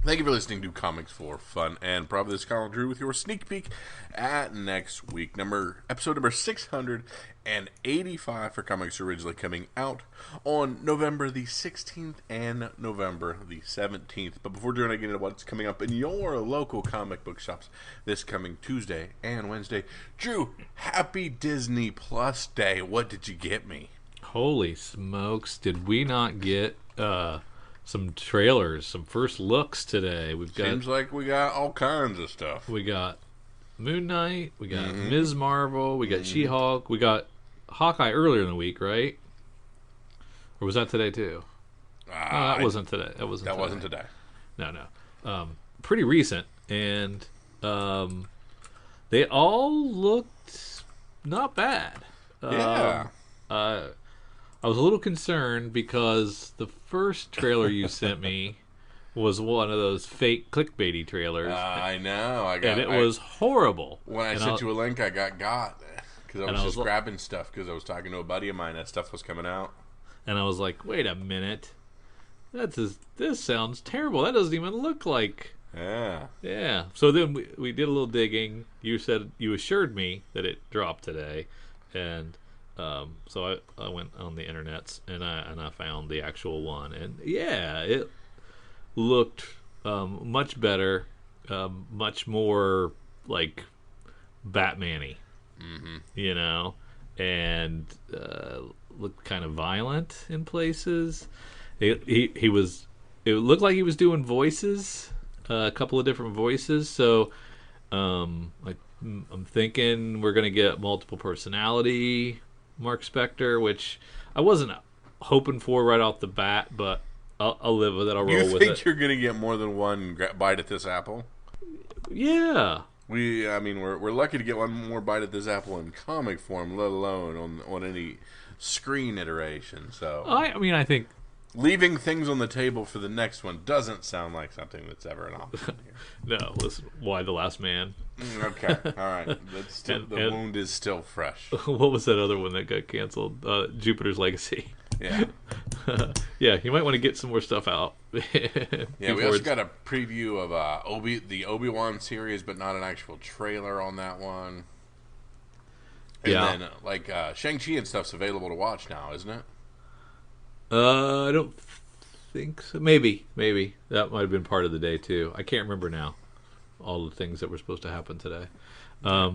Thank you for listening to Comics for Fun and Probably this Colin Drew with your sneak peek at next week. Episode number 685 for comics originally coming out on November the 16th and November the 17th. But before doing, I get into what's coming up in your local comic book shops this coming Tuesday and Wednesday. Drew, happy Disney Plus Day. What did you get me? Holy smokes, did we not get some trailers, some first looks today? Seems like we got all kinds of stuff. We got Moon Knight, we got Ms. Marvel, we got She-Hulk, we got Hawkeye earlier in the week, right? Or was that today too? No, that wasn't today. That wasn't today. No. Pretty recent, and they all looked not bad. Yeah. I was a little concerned because the first trailer you sent me was one of those fake clickbaity trailers. I know. And it was horrible. When I sent you a link, I got because I was just grabbing stuff because I was talking to a buddy of mine. That stuff was coming out. And I was like, wait a minute. This sounds terrible. That doesn't even look like... Yeah. So then we did a little digging. You assured me that it dropped today. And... so I went on the internets and I found the actual one, and yeah, it looked much better, much more like Batman-y, and looked kind of violent in places. It looked like he was doing voices, a couple of different voices. So I'm thinking we're gonna get multiple personality Mark Spector, which I wasn't hoping for right off the bat, but I'll live with it. I'll roll with it. You think you're going to get more than one bite at this apple? Yeah. We're lucky to get one more bite at this apple in comic form, let alone on any screen iteration. So I think leaving things on the table for the next one doesn't sound like something that's ever an option here. No, listen, why The Last Man? Okay, all right. The wound is still fresh. What was that other one that got canceled? Jupiter's Legacy. Yeah. Yeah, you might want to get some more stuff out. Yeah, we also got a preview of the Obi-Wan series, but not an actual trailer on that one. And then, Shang-Chi and stuff's available to watch now, isn't it? I don't think so. Maybe that might have been part of the day too. I can't remember now. All the things that were supposed to happen today. Yeah,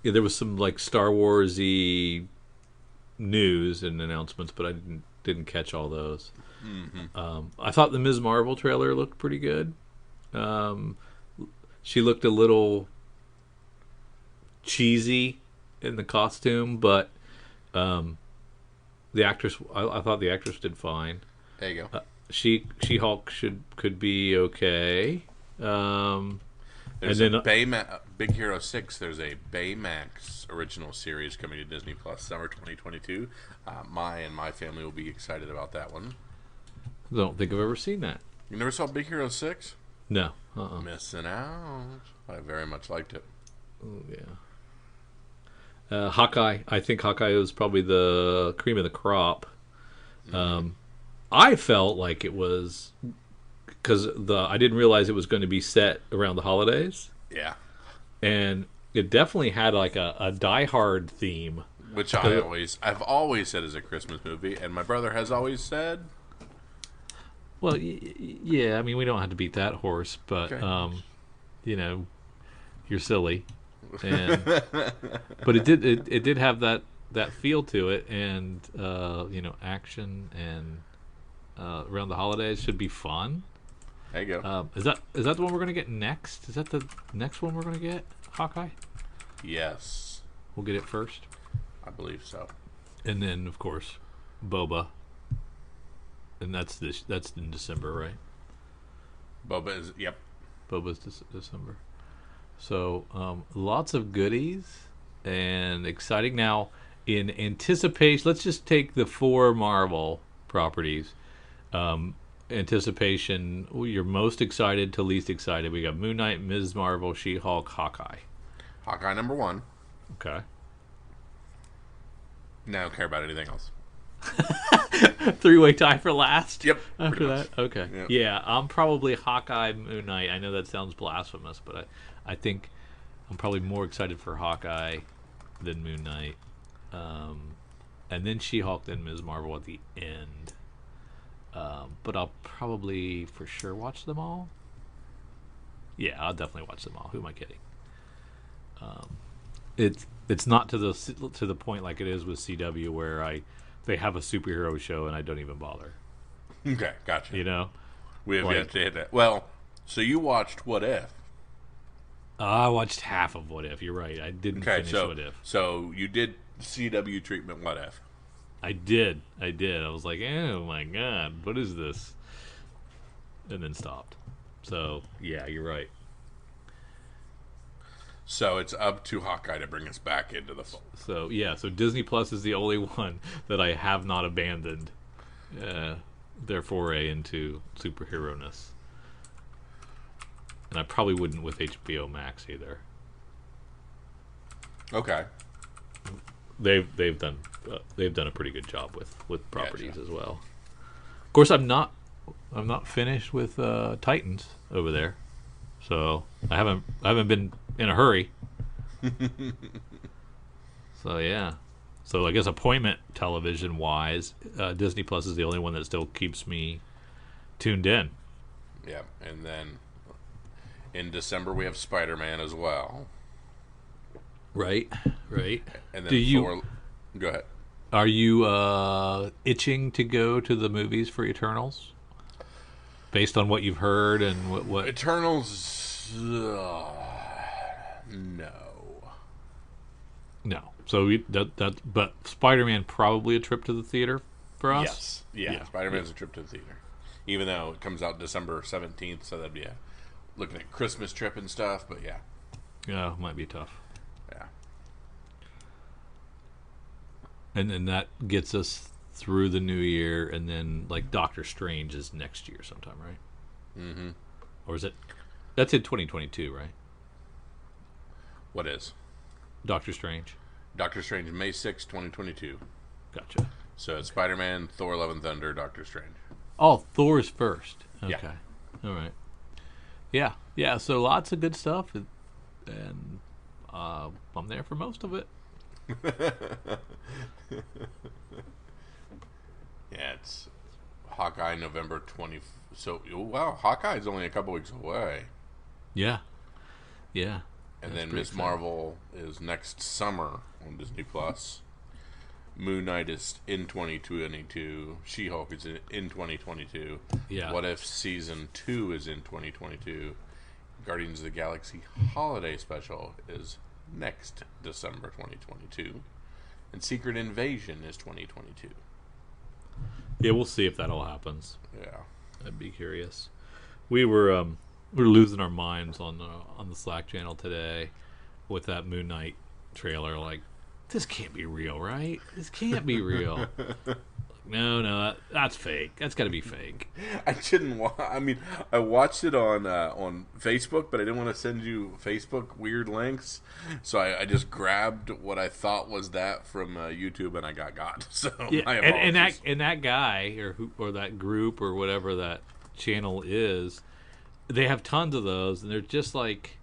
there was some Star Warsy news and announcements, but I didn't catch all those. I thought the Ms. Marvel trailer looked pretty good. She looked a little cheesy in the costume, but the actress, I thought the actress did fine. There you go. She-Hulk could be okay. There's and then Big Hero 6. There's a Baymax original series coming to Disney Plus summer 2022. My family will be excited about that one. I don't think I've ever seen that. You never saw Big Hero 6? No. Missing out. I very much liked it. Oh yeah. Hawkeye. I think Hawkeye was probably the cream of the crop. I felt like it was because I didn't realize it was going to be set around the holidays. Yeah, and it definitely had a Die Hard theme, which I've always said is a Christmas movie, and my brother has always said. Well, yeah. I mean, we don't have to beat that horse, but okay. You're silly. And, but it did have that feel to it, and action and around the holidays should be fun. There you go. Is that the one we're gonna get next? Is that the next one we're gonna get? Hawkeye? Yes. We'll get it first. I believe so. And then of course, Boba. And that's in December, right? Boba's December. So lots of goodies and exciting. Now, in anticipation, let's just take the 4 Marvel properties. Anticipation, you're most excited to least excited. We got Moon Knight, Ms. Marvel, She-Hulk, Hawkeye. Hawkeye number 1. Okay. No, I don't care about anything else. Three-way tie for last. Yep. After that, okay. Yep. Yeah, I'm probably Hawkeye, Moon Knight. I know that sounds blasphemous, but I think I'm probably more excited for Hawkeye than Moon Knight, and then She-Hulk, then Ms. Marvel at the end. But I'll probably for sure watch them all. Yeah, I'll definitely watch them all. Who am I kidding? It's not to the point like it is with CW where they have a superhero show and I don't even bother. Okay, gotcha. You know, we have yet to hit that. Well, so you watched What If? I watched half of What If. You're right. I didn't finish What If. So you did CW treatment What If? I did. I was like, oh my god, what is this? And then stopped. So yeah, you're right. So it's up to Hawkeye to bring us back into the fold. So yeah, so Disney Plus is the only one that I have not abandoned their foray into superhero-ness. And I probably wouldn't with HBO Max either. Okay. They've done a pretty good job with properties as well. Of course, I'm not finished with Titans over there, so I haven't been in a hurry. So yeah, so I guess appointment television wise, Disney Plus is the only one that still keeps me tuned in. Yeah, and then in December we have Spider-Man as well. Right. And then Thor. Go ahead. Are you itching to go to the movies for Eternals? Based on what you've heard and what Eternals, no. So but Spider-Man probably a trip to the theater for us. Yes, yeah. Spider-Man's a trip to the theater, even though it comes out December 17th. So that'd be looking at Christmas trip and stuff. But yeah, might be tough. Yeah. And then that gets us through the new year, and then like Doctor Strange is next year sometime, right? Mm-hmm. Or is it? That's in 2022, right? What is? Doctor Strange. Doctor Strange, May 6th, 2022. Gotcha. So it's Spider-Man, Thor: Love and Thunder, Doctor Strange. Oh, Thor's first. Okay. Yeah. All right. Yeah. So lots of good stuff, and I'm there for most of it. Yeah, it's Hawkeye November 20. So wow, Hawkeye's only a couple weeks away. Yeah. And then Ms. Marvel is next summer on Disney Plus. Moon Knight is in 2022. She-Hulk is in 2022. Yeah. What If Season 2 is in 2022. Guardians of the Galaxy Holiday Special is next December 2022. And Secret Invasion is 2022. Yeah, we'll see if that all happens. Yeah. I'd be curious. We were losing our minds on the Slack channel today with that Moon Knight trailer. Like, this can't be real, right? This can't be real. No, that's fake. That's got to be fake. I didn't. I watched it on Facebook, but I didn't want to send you Facebook weird links, so I just grabbed what I thought was that from YouTube, and I got. So yeah, and that guy or that group or whatever that channel is, they have tons of those, and they're just like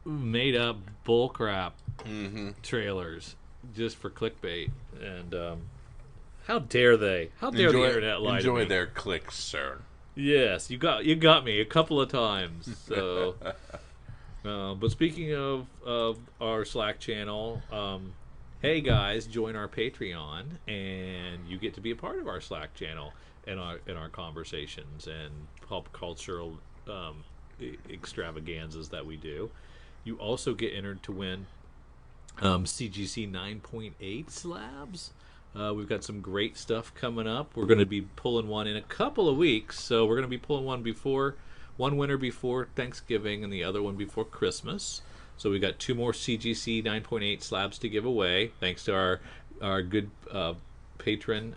made up bullcrap trailers just for clickbait. And how dare they? How dare the internet lie to me? Enjoy their clicks, sir. Yes, you got me a couple of times. So, but speaking of our Slack channel, hey guys, join our Patreon, and you get to be a part of our Slack channel and our conversations and pop cultural extravaganzas that we do. You also get entered to win CGC 9.8 slabs. We've got some great stuff coming up. We're going to be pulling one in a couple of weeks. So we're going to be pulling one winner before Thanksgiving and the other one before Christmas. So we got two more CGC 9.8 slabs to give away, thanks to our good patron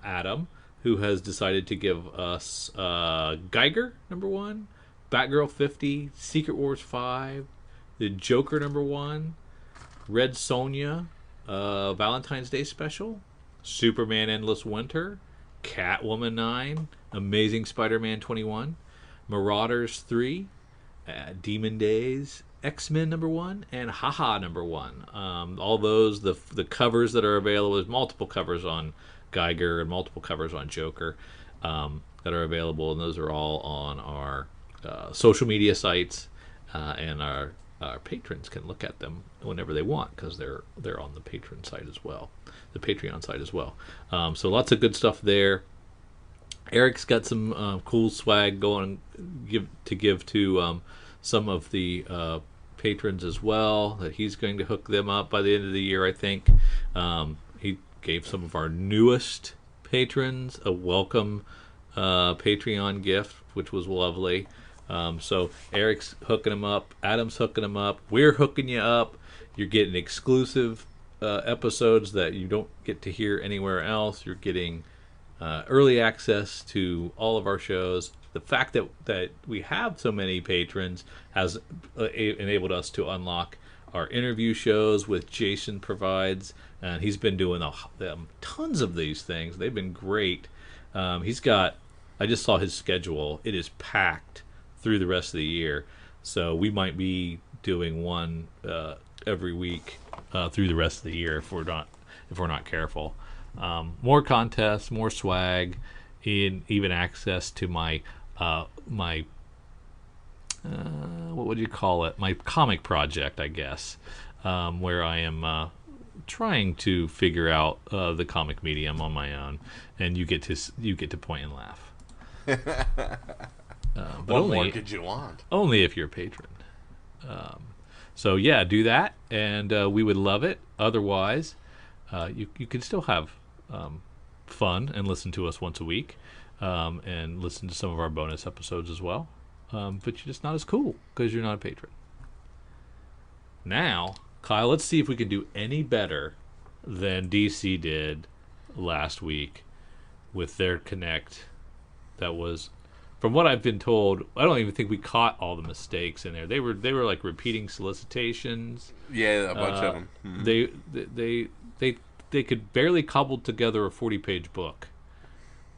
Adam, who has decided to give us Geiger #1, Batgirl 50, Secret Wars 5, the Joker #1, Red Sonja, Valentine's Day special, Superman Endless Winter, Catwoman 9, Amazing Spider-Man 21, Marauders 3, Demon Days, X-Men #1, and Haha #1. All those, the covers that are available, there's multiple covers on Geiger and multiple covers on Joker that are available, and those are all on our social media sites, and our patrons can look at them whenever they want because they're on the patron site as well, the Patreon site as well. So lots of good stuff there. Eric's got some cool swag going to give to some of the patrons as well. That he's going to hook them up by the end of the year, I think. He gave some of our newest patrons a welcome Patreon gift, which was lovely. So Eric's hooking them up, Adam's hooking them up, we're hooking you up. You're getting exclusive episodes that you don't get to hear anywhere else. You're getting early access to all of our shows. The fact that we have so many patrons has enabled us to unlock our interview shows, with Jason provides, and he's been doing tons of these things. They've been great. He's got, I just saw his schedule. It is packed through the rest of the year, so we might be doing one every week through the rest of the year if we're not careful. More contests, more swag, even access to my what would you call it? My comic project, I guess, where I am trying to figure out the comic medium on my own, and you get to point and laugh. What more could you want? Only if you're a patron. So yeah, do that, and we would love it. Otherwise, you can still have fun and listen to us once a week, and listen to some of our bonus episodes as well. But you're just not as cool because you're not a patron. Now, Kyle, let's see if we can do any better than DC did last week with their Connect. That was, from what I've been told, I don't even think we caught all the mistakes in there. They were like repeating solicitations. Yeah, a bunch of them. Mm-hmm. They could barely cobble together a 40-page book.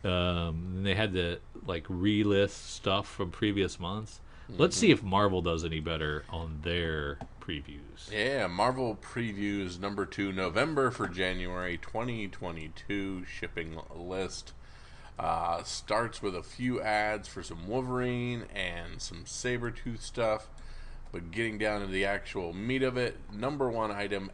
And they had to like relist stuff from previous months. Mm-hmm. Let's see if Marvel does any better on their previews. Yeah, Marvel previews #2, November for January 2022 shipping list. Starts with a few ads for some Wolverine and some Sabretooth stuff, but getting down to the actual meat of it, #1 item,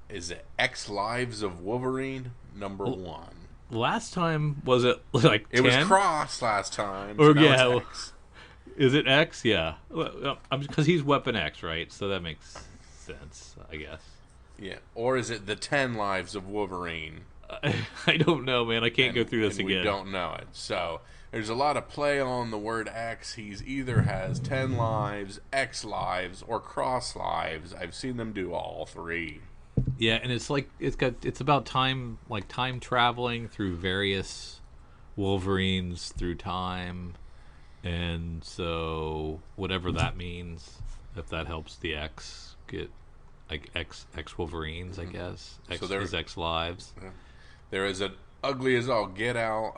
is it X Lives of Wolverine? #1. Last time, was it like 10? It was Cross last time. So yeah. X. Is it X? Yeah. Because he's Weapon X, right? So that makes sense, I guess. Yeah. Or is it the 10 Lives of Wolverine? I don't know, man. I can't go through this again. We don't know it. So there's a lot of play on the word X. He's either has 10 lives, X lives, or cross lives. I've seen them do all three. Yeah, and it's about time traveling through various Wolverines through time, and so whatever that means, if that helps the X get like X Wolverines, I guess. X, so his X lives. Yeah. There is an ugly as all get out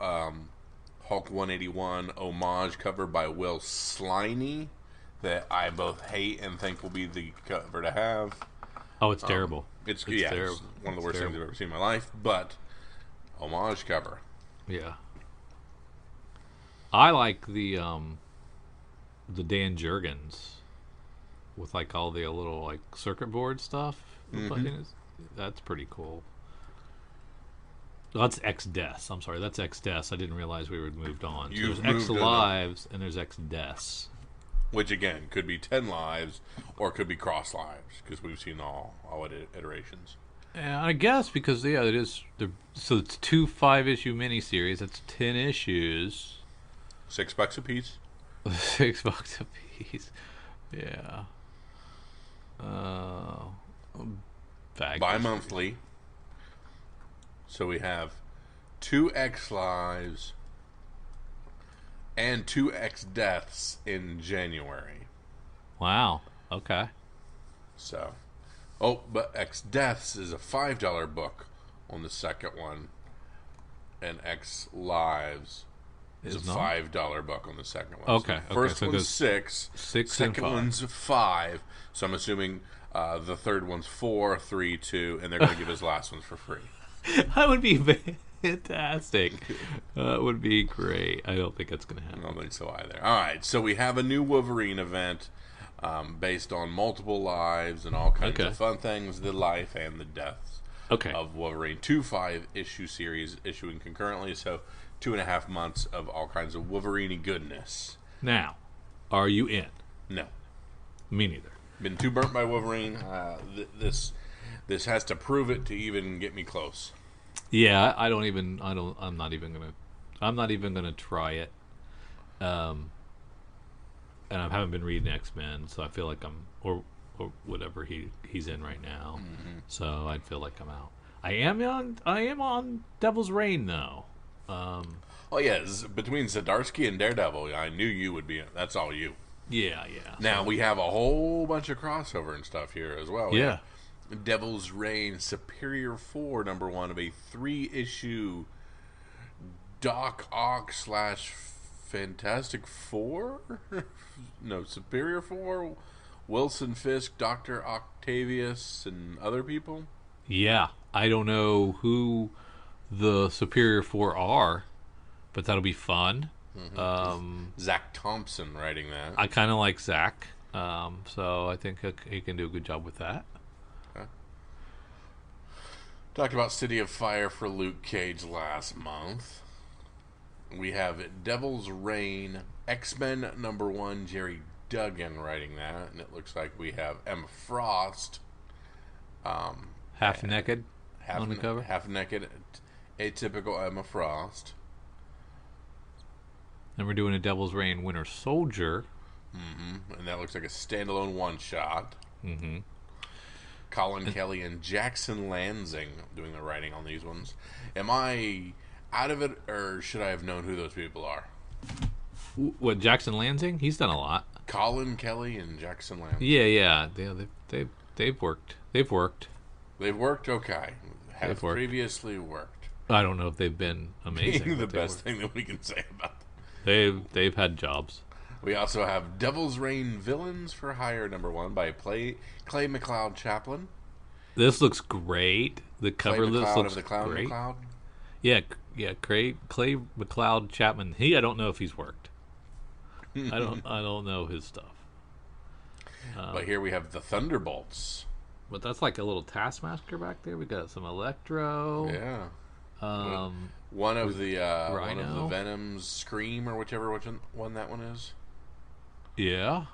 Hulk 181 homage cover by Will Sliney that I both hate and think will be the cover to have. Oh, it's terrible. It's terrible. It's one of the worst things I've ever seen in my life, but homage cover. Yeah. I like the Dan Jurgens with like all the little like circuit board stuff. Mm-hmm. That's pretty cool. That's X-Deaths. I'm sorry, that's X-Deaths. I didn't realize we had moved on. So there's X Lives and there's X-Deaths. Which, again, could be 10 lives or could be cross lives, because we've seen all iterations. Yeah, I guess, because, yeah, it is. So it's 2 5-issue miniseries. That's 10 issues. $6 a piece. $6 a piece. Yeah. Bi-monthly. So we have 2 X lives and 2 X-Deaths in January. Wow. Okay. So, Oh, but X Deaths is a $5 book on the second one, and X Lives is a $5 book on the second one. Okay. So first so one's $6, second one's $5. So I'm assuming the third one's $4, $3, $2, and they're going to give his last ones for free. That would be fantastic. That would be great. I don't think that's going to happen. I don't think so either. All right, so we have a new Wolverine event based on multiple lives and all kinds of fun things, the life and the deaths of Wolverine. 2 5-issue series issuing concurrently, so 2.5 months of all kinds of Wolverine goodness. Now, are you in? No. Me neither. Been too burnt by Wolverine. This has to prove it to even get me close. Yeah, I'm not even gonna try it. And I haven't been reading X-Men, so I feel like I'm or whatever he's in right now. Mm-hmm. So I feel like I'm out. I am on Devil's Reign though. Oh yeah, between Zdarsky and Daredevil, I knew you would be in. That's all you. Yeah. Now we have a whole bunch of crossover and stuff here as well. Yeah. Devil's Reign Superior 4 #1 of a 3-issue Doc Ock / Fantastic Four? No, Superior 4, Wilson Fisk, Dr. Octavius, and other people? Yeah, I don't know who the Superior 4 are, but that'll be fun. Mm-hmm. Zach Thompson writing that. I kind of like Zach, so I think he can do a good job with that. Okay. Talked about City of Fire for Luke Cage last month. We have Devil's Reign, X-Men #1, Jerry Duggan writing that, and it looks like we have Emma Frost. Half naked on the cover? Half naked, atypical Emma Frost. And we're doing a Devil's Reign Winter Soldier. Mm-hmm. And that looks like a standalone one-shot. Mm-hmm. Colin Kelly and Jackson Lansing doing the writing on these ones. Am I out of it, or should I have known who those people are? What, Jackson Lansing? He's done a lot. Colin Kelly and Jackson Lansing. Yeah. They've worked. They've worked. Okay. Have previously worked. I don't know if they've been amazing. Being the best thing that we can say about them. They've had jobs. We also have Devil's Reign Villains for Hire #1 by Clay McLeod Chaplin. This looks great. The cover looks of the Clown great. McLeod. Yeah. Clay McLeod Chapman. I don't know if he's worked. I don't know his stuff. But here we have the Thunderbolts. But that's like a little Taskmaster back there. We got some Electro. Yeah. One of the Venoms, Scream, or which one that one is. Yeah.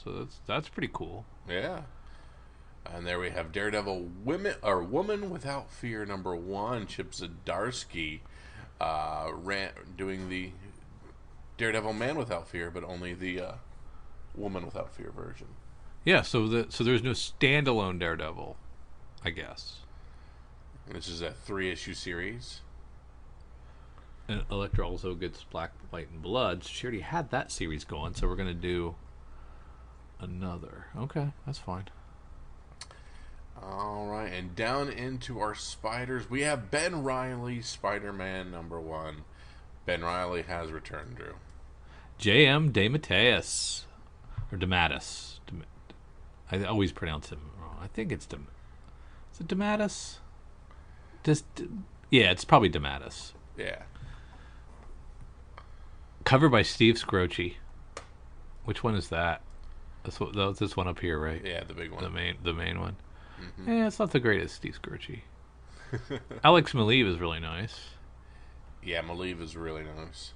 So that's pretty cool. Yeah. And there we have Daredevil Woman Without Fear #1. Chip Zdarsky doing the Daredevil Man Without Fear, but only the Woman Without Fear version. Yeah. So there's no standalone Daredevil, I guess. This is a 3-issue series. And Elektra also gets Black, White, and Blood. She already had that series going, so we're going to do another. Okay, that's fine. All right, and down into our spiders, we have Ben Reilly, Spider-Man #1. Ben Reilly has returned, Drew. J.M. DeMatteis. Or DeMatteis. I always pronounce him wrong. I think it's Is it DeMatteis? Yeah, it's probably DeMatteis. Yeah. Cover by Steve Scroce. Which one is that? That's this one up here, right? Yeah, the big one. The main one. Mm-hmm. Yeah, it's not the greatest Steve Scroce. Alex Maleev is really nice. Yeah, Maleev is really nice.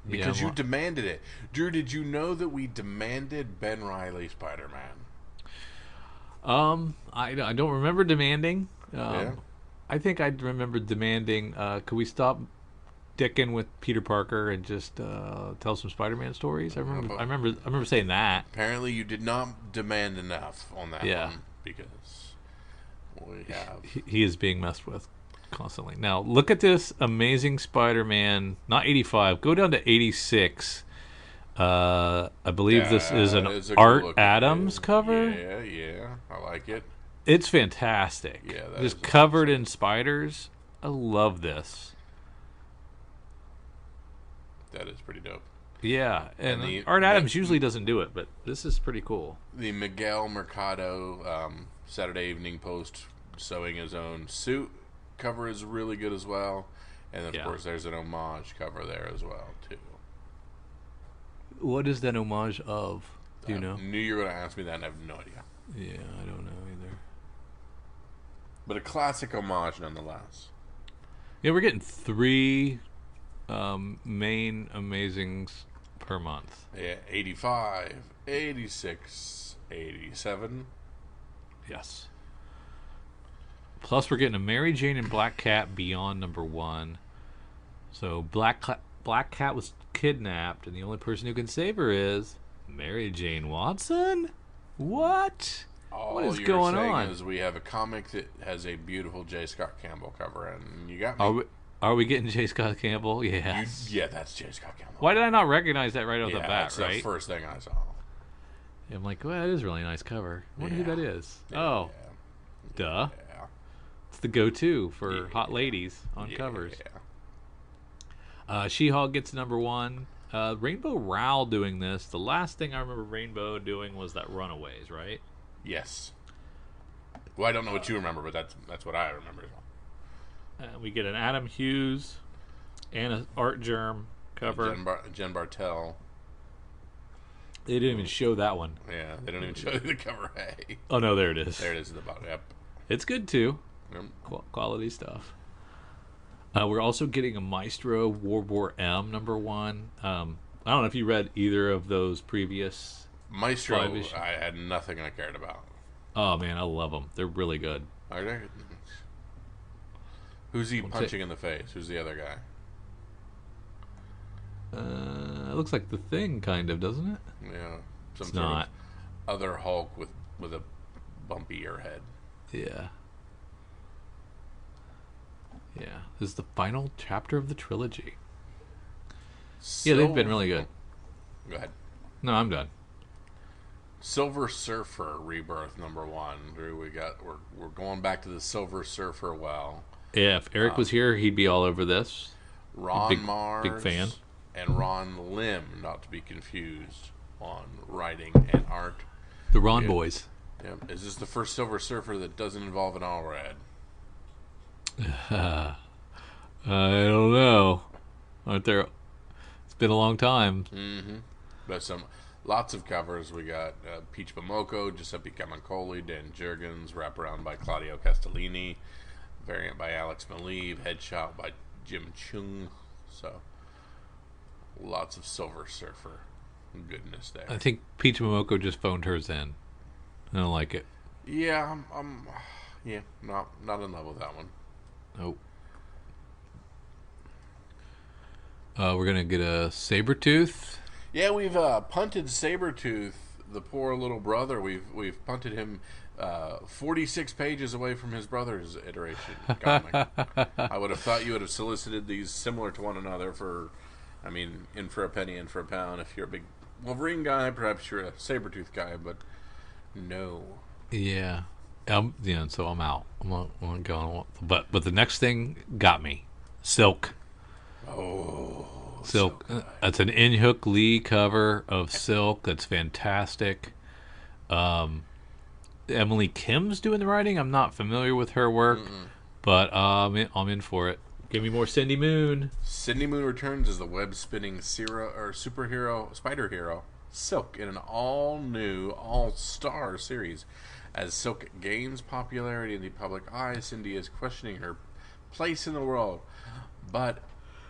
Because you demanded it. Drew, did you know that we demanded Ben Reilly Spider-Man? I don't remember demanding. Yeah. I think I remember demanding, could we stop dicking with Peter Parker and just tell some Spider-Man stories? I remember saying that. Apparently you did not demand enough on that one, because we have... He is being messed with constantly. Now, look at this amazing Spider-Man, not 85, go down to 86. I believe this is an It's a good Art looking Adams dude. cover. Yeah, I like it. It's fantastic. Yeah, that Just is covered awesome. in spiders. I love this. That is pretty dope. Yeah, And and Art Adams usually doesn't do it, but this is pretty cool. the Miguel Mercado Saturday Evening Post sewing his own suit cover is really good as well. And of course, there's an homage cover there as well too. What is that homage of? Do you know? Knew you were going to ask me that, and I have no idea. Yeah, I don't know either. But a classic homage nonetheless. Yeah, we're getting 3 main amazings per month. Yeah, 85, 86, 87. Yes. Plus, we're getting a Mary Jane and Black Cat Beyond #1. So Black Cat was kidnapped, and the only person who can save her is Mary Jane Watson. What? What is going on? Is we have a comic that has a beautiful J. Scott Campbell cover, and you got me. Are we getting J. Scott Campbell? Yes. Yeah, that's J. Scott Campbell. Why did I not recognize that right off the bat? That's right. the first thing I saw. I'm like, well, that is a really nice cover. I wonder who that is. Duh. Yeah. It's the go-to for hot ladies on covers. She-Hulk gets #1. Rainbow Rowell doing this. The last thing I remember Rainbow doing was that Runaways, right? Yes. Well, I don't know what you remember, but that's what I remember as well. We get an Adam Hughes and an Art Germ cover. Jen Bartel. They didn't even show that one. Yeah, they don't even show you the cover. Hey. Oh, no, there it is. There it is at the bottom. Yep. It's good, too. Yep. Quality stuff. We're also getting a Maestro World War M #1. I don't know if you read either of those previous Maestro. 5 issues. I had nothing I cared about. Oh, man, I love them. They're really good. Are they? Who's he punching in the face? Who's the other guy? It looks like the Thing, kind of, doesn't it? Yeah, It's not. Other Hulk with a bumpier head. Yeah. Yeah. This is the final chapter of the trilogy. Yeah, they've been really good. Go ahead. No, I'm done. Silver Surfer Rebirth #1. Drew, we're going back to the Silver Surfer well. Yeah, if Eric was here, he'd be all over this. Ron Mars, big fan, and Ron Lim, not to be confused, on writing and art. The Ron boys. Yeah. Is this the first Silver Surfer that doesn't involve an Allred? I don't know. Aren't there? It's been a long time. Mm-hmm. But lots of covers. We got Peach Momoko, Giuseppe Camuncoli, Dan Jurgens, wraparound by Claudio Castellini, variant by Alex Maleev, headshot by Jim Chung. So lots of Silver Surfer goodness there. I think Peach Momoko just phoned hers in. I don't like it. Yeah, not in love with that one. Nope. We're gonna get a Sabretooth. Yeah, we've punted Sabretooth, the poor little brother. We've punted him 46 pages away from his brother's iteration comic. I would have thought you would have solicited these similar to one another in for a penny, in for a pound. If you're a big Wolverine guy, perhaps you're a Sabretooth guy, but no. Yeah. So I'm out. I'm not going. But the next thing got me. Silk. Oh, Silk. so That's an In-Hook Lee cover of Silk. That's fantastic. Emily Kim's doing the writing. I'm not familiar with her work, but I'm in for it. Give me more Cindy Moon. Cindy Moon returns as the web-spinning superhero, spider hero, Silk, in an all-new, all-star series. As Silk gains popularity in the public eye, Cindy is questioning her place in the world. But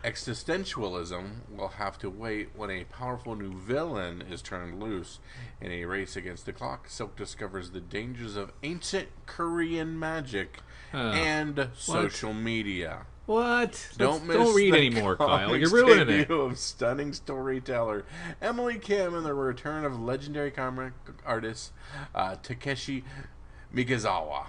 existentialism will have to wait when a powerful new villain is turned loose. In a race against the clock, Silk discovers the dangers of ancient Korean magic and social media. What? Don't read anymore, Kyle. You're ruining it. Of stunning storyteller Emily Kim and the return of legendary comic artist Takeshi Miyazawa.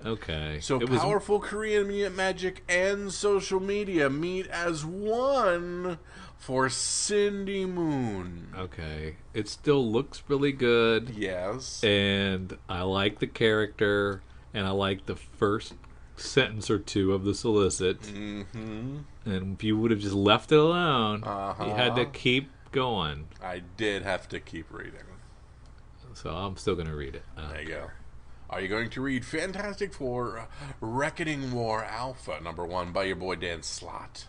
Okay. So powerful Korean magic and social media meet as one for Cindy Moon. Okay. It still looks really good. Yes. And I like the character, and I like the first sentence or two of the solicit. Mm-hmm. And if you would have just left it alone, you had to keep going. I did have to keep reading. So I'm still going to read it. There you go. Are you going to read Fantastic Four Reckoning War Alpha #1 by your boy Dan Slott?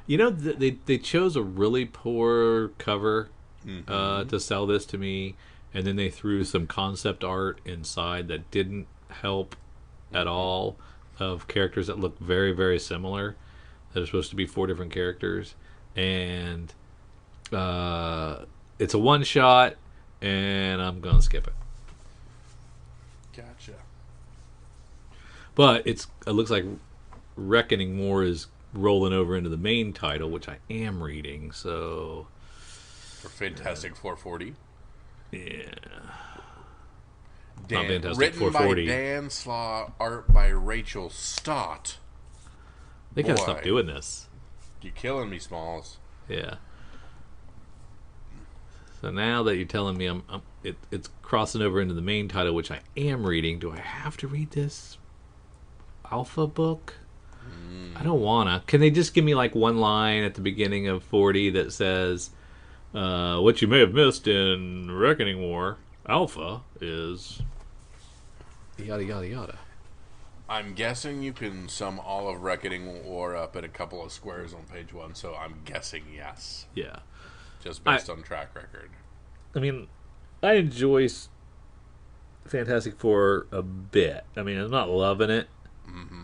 You know, they chose a really poor cover to sell this to me, and then they threw some concept art inside that didn't help at all, of characters that look very, very similar, that are supposed to be 4 different characters. And it's a one-shot, and I'm going to skip it. Gotcha. But it looks like Reckoning War is rolling over into the main title, which I am reading. So for Fantastic 440. Yeah. Fantastic written 440. by Dan Slott, art by Rachel Stott. They gotta stop doing this. You're killing me, Smalls. Yeah. So now that you're telling me it's crossing over into the main title, which I am reading, do I have to read this Alpha book? I don't wanna. Can they just give me like one line at the beginning of 40 that says, what you may have missed in Reckoning War Alpha is yada yada yada. I'm guessing you can sum all of Reckoning War up in a couple of squares on page 1, so I'm guessing yes. Yeah. Just based on track record. I mean, I enjoy Fantastic Four a bit. I mean, I'm not loving it. Mm-hmm.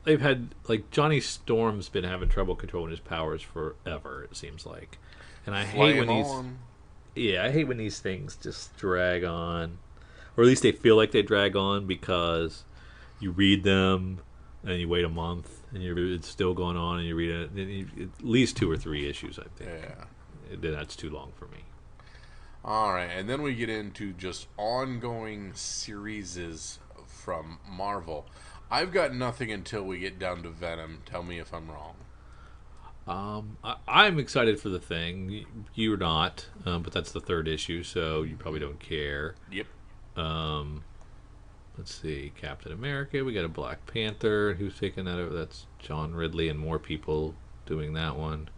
They've had, like, Johnny Storm's been having trouble controlling his powers forever, it seems like. And I hate when I hate when these things just drag on. Or at least they feel like they drag on, because you read them and you wait a month and it's still going on, and you read it at least 2 or 3 issues, I think. Yeah. Then that's too long for me. All right, and then we get into just ongoing series from Marvel. I've got nothing until we get down to Venom. Tell me if I'm wrong. I'm excited for the Thing. You're not, but that's the 3rd issue, so you probably don't care. Yep. Let's see, Captain America. We got a Black Panther. Who's taking that over? That's John Ridley and more people doing that one.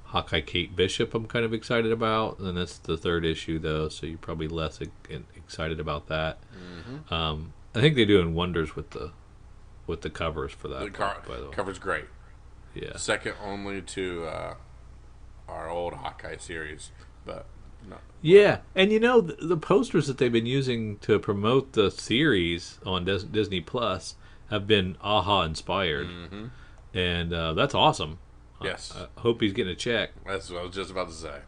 Hawkeye Kate Bishop I'm kind of excited about, and that's the 3rd issue though, so you're probably less excited about that. I think they're doing wonders with the covers for that by the way. Cover's great. Yeah, second only to our old Hawkeye series, but no. Yeah, and you know, the posters that they've been using to promote the series on Disney Plus have been AHA inspired. And that's awesome. Yes. I hope he's getting a check. That's what I was just about to say.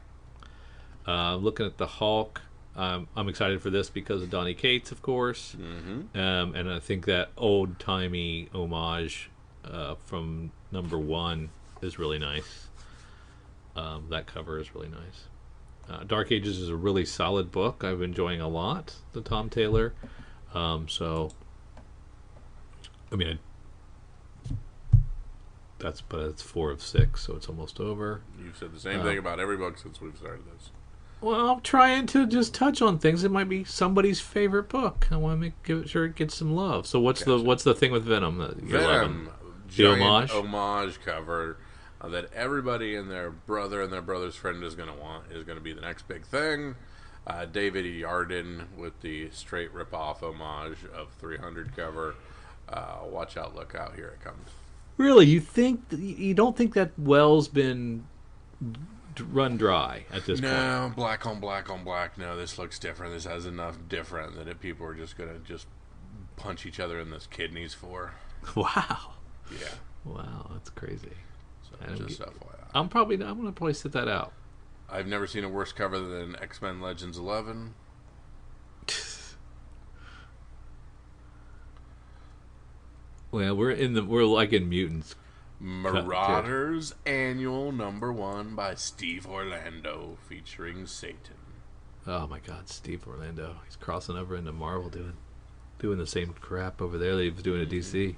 Looking at the Hulk, I'm excited for this because of Donny Cates, of course. And I think that old-timey homage from #1 is really nice. That cover is really nice. Dark Ages is a really solid book. I'm enjoying a lot, the Tom Taylor. So, I mean, it's 4 of 6, so it's almost over. You've said the same thing about every book since we've started this. Well, I'm trying to just touch on things. It might be somebody's favorite book. I want to make sure it gets some love. So what's the thing with Venom? Venom, giant homage cover that everybody and their brother and their brother's friend is going to want, is going to be the next big thing. David E. Arden with the straight rip-off homage of 300 cover. Watch out, look out, here it comes. Really, you don't think that well's been run dry at this point? No, black on black on black. No, this looks different. This has enough different that if people are just gonna punch each other in the kidneys for. Wow. Yeah. Wow, that's crazy. So just FYI. I'm gonna probably sit that out. I've never seen a worse cover than X-Men Legends 11. Well, we're like in Mutants. Marauders Annual #1 by Steve Orlando featuring Satan. Oh my God, Steve Orlando. He's crossing over into Marvel, doing the same crap over there that he was doing at DC.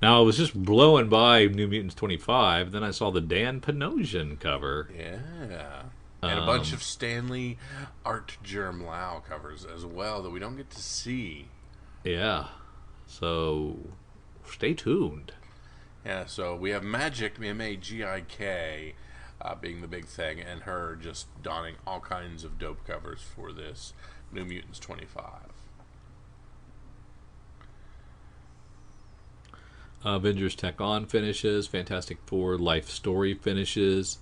Now I was just blowing by New Mutants 25, then I saw the Dan Panosian cover. Yeah. And a bunch of Stanley Art Germ Lau covers as well that we don't get to see. Yeah. So stay tuned. Yeah, so we have Magic, Magik, being the big thing, and her just donning all kinds of dope covers for this New Mutants 25. Avengers Tech On finishes, Fantastic Four Life Story finishes,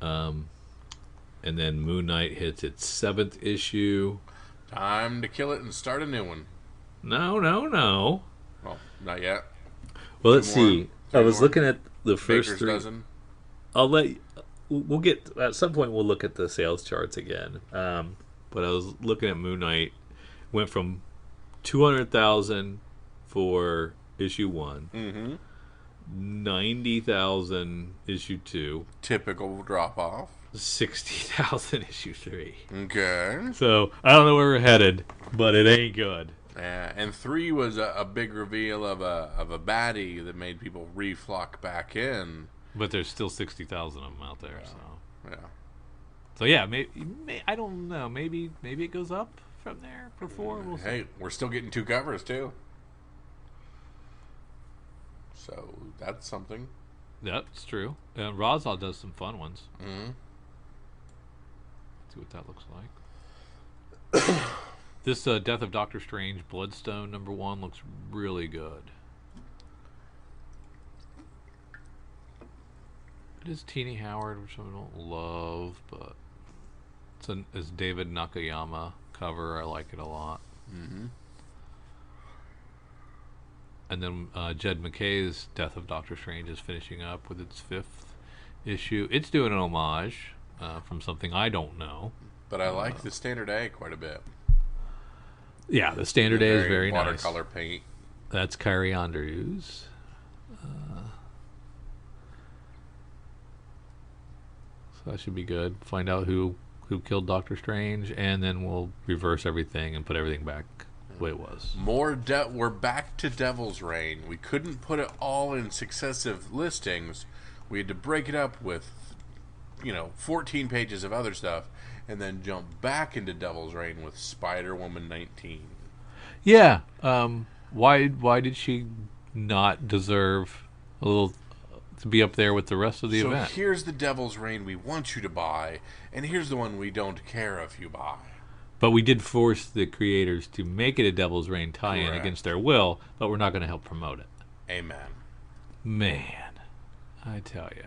and then Moon Knight hits its 7th issue. Time to kill it and start a new one. No. Well, not yet. Well, let's see. I was looking at the first Baker's 3. dozen. We'll get at some point. We'll look at the sales charts again. But I was looking at Moon Knight. Went from 200,000 for issue 1, 90,000 issue 2, Typical drop off. 60,000 issue 3. Okay. So I don't know where we're headed, but it ain't good. And 3 was a big reveal of a baddie that made people reflock back in. But there's still 60,000 of them out there. Yeah. So yeah, I don't know. Maybe it goes up from there for 4. We'll see. Hey, we're still getting 2 covers too. So that's something. That's true. And Rosal does some fun ones. Mm-hmm. See what that looks like. This Death of Doctor Strange Bloodstone #1 looks really good. It is Teeny Howard, which I don't love, but it's David Nakayama cover. I like it a lot. Mm-hmm. And then Jed McKay's Death of Doctor Strange is finishing up with its 5th issue. It's doing an homage from something I don't know. But I like the Standard A quite a bit. Yeah, the Standard A is very nice. Watercolor paint. That's Kyrie Andrews. So that should be good. Find out who killed Doctor Strange, and then we'll reverse everything and put everything back the way it was. We're back to Devil's Reign. We couldn't put it all in successive listings. We had to break it up with, 14 pages of other stuff, and then jump back into Devil's Reign with Spider-Woman 19. Yeah. Why did she not deserve a little to be up there with the rest of the event? So here's the Devil's Reign we want you to buy, and here's the one we don't care if you buy. But we did force the creators to make it a Devil's Reign tie-in against their will, but we're not going to help promote it. Amen. Man, I tell you.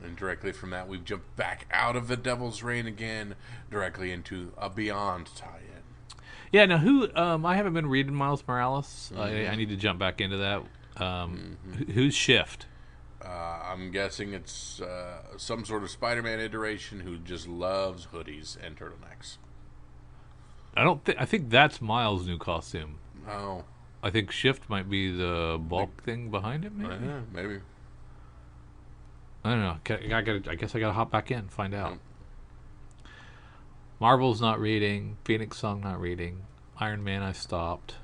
And directly from that, we've jumped back out of the Devil's Reign again, directly into a Beyond tie-in. Yeah, now I haven't been reading Miles Morales. I need to jump back into that. Who's Shift? I'm guessing it's some sort of Spider-Man iteration who just loves hoodies and turtlenecks. I think that's Miles' new costume. Oh. I think Shift might be the bulk thing behind it, maybe? Yeah, maybe. I don't know. I guess I gotta hop back in and find out. Marvel's not reading. Phoenix Song not reading. Iron Man I stopped.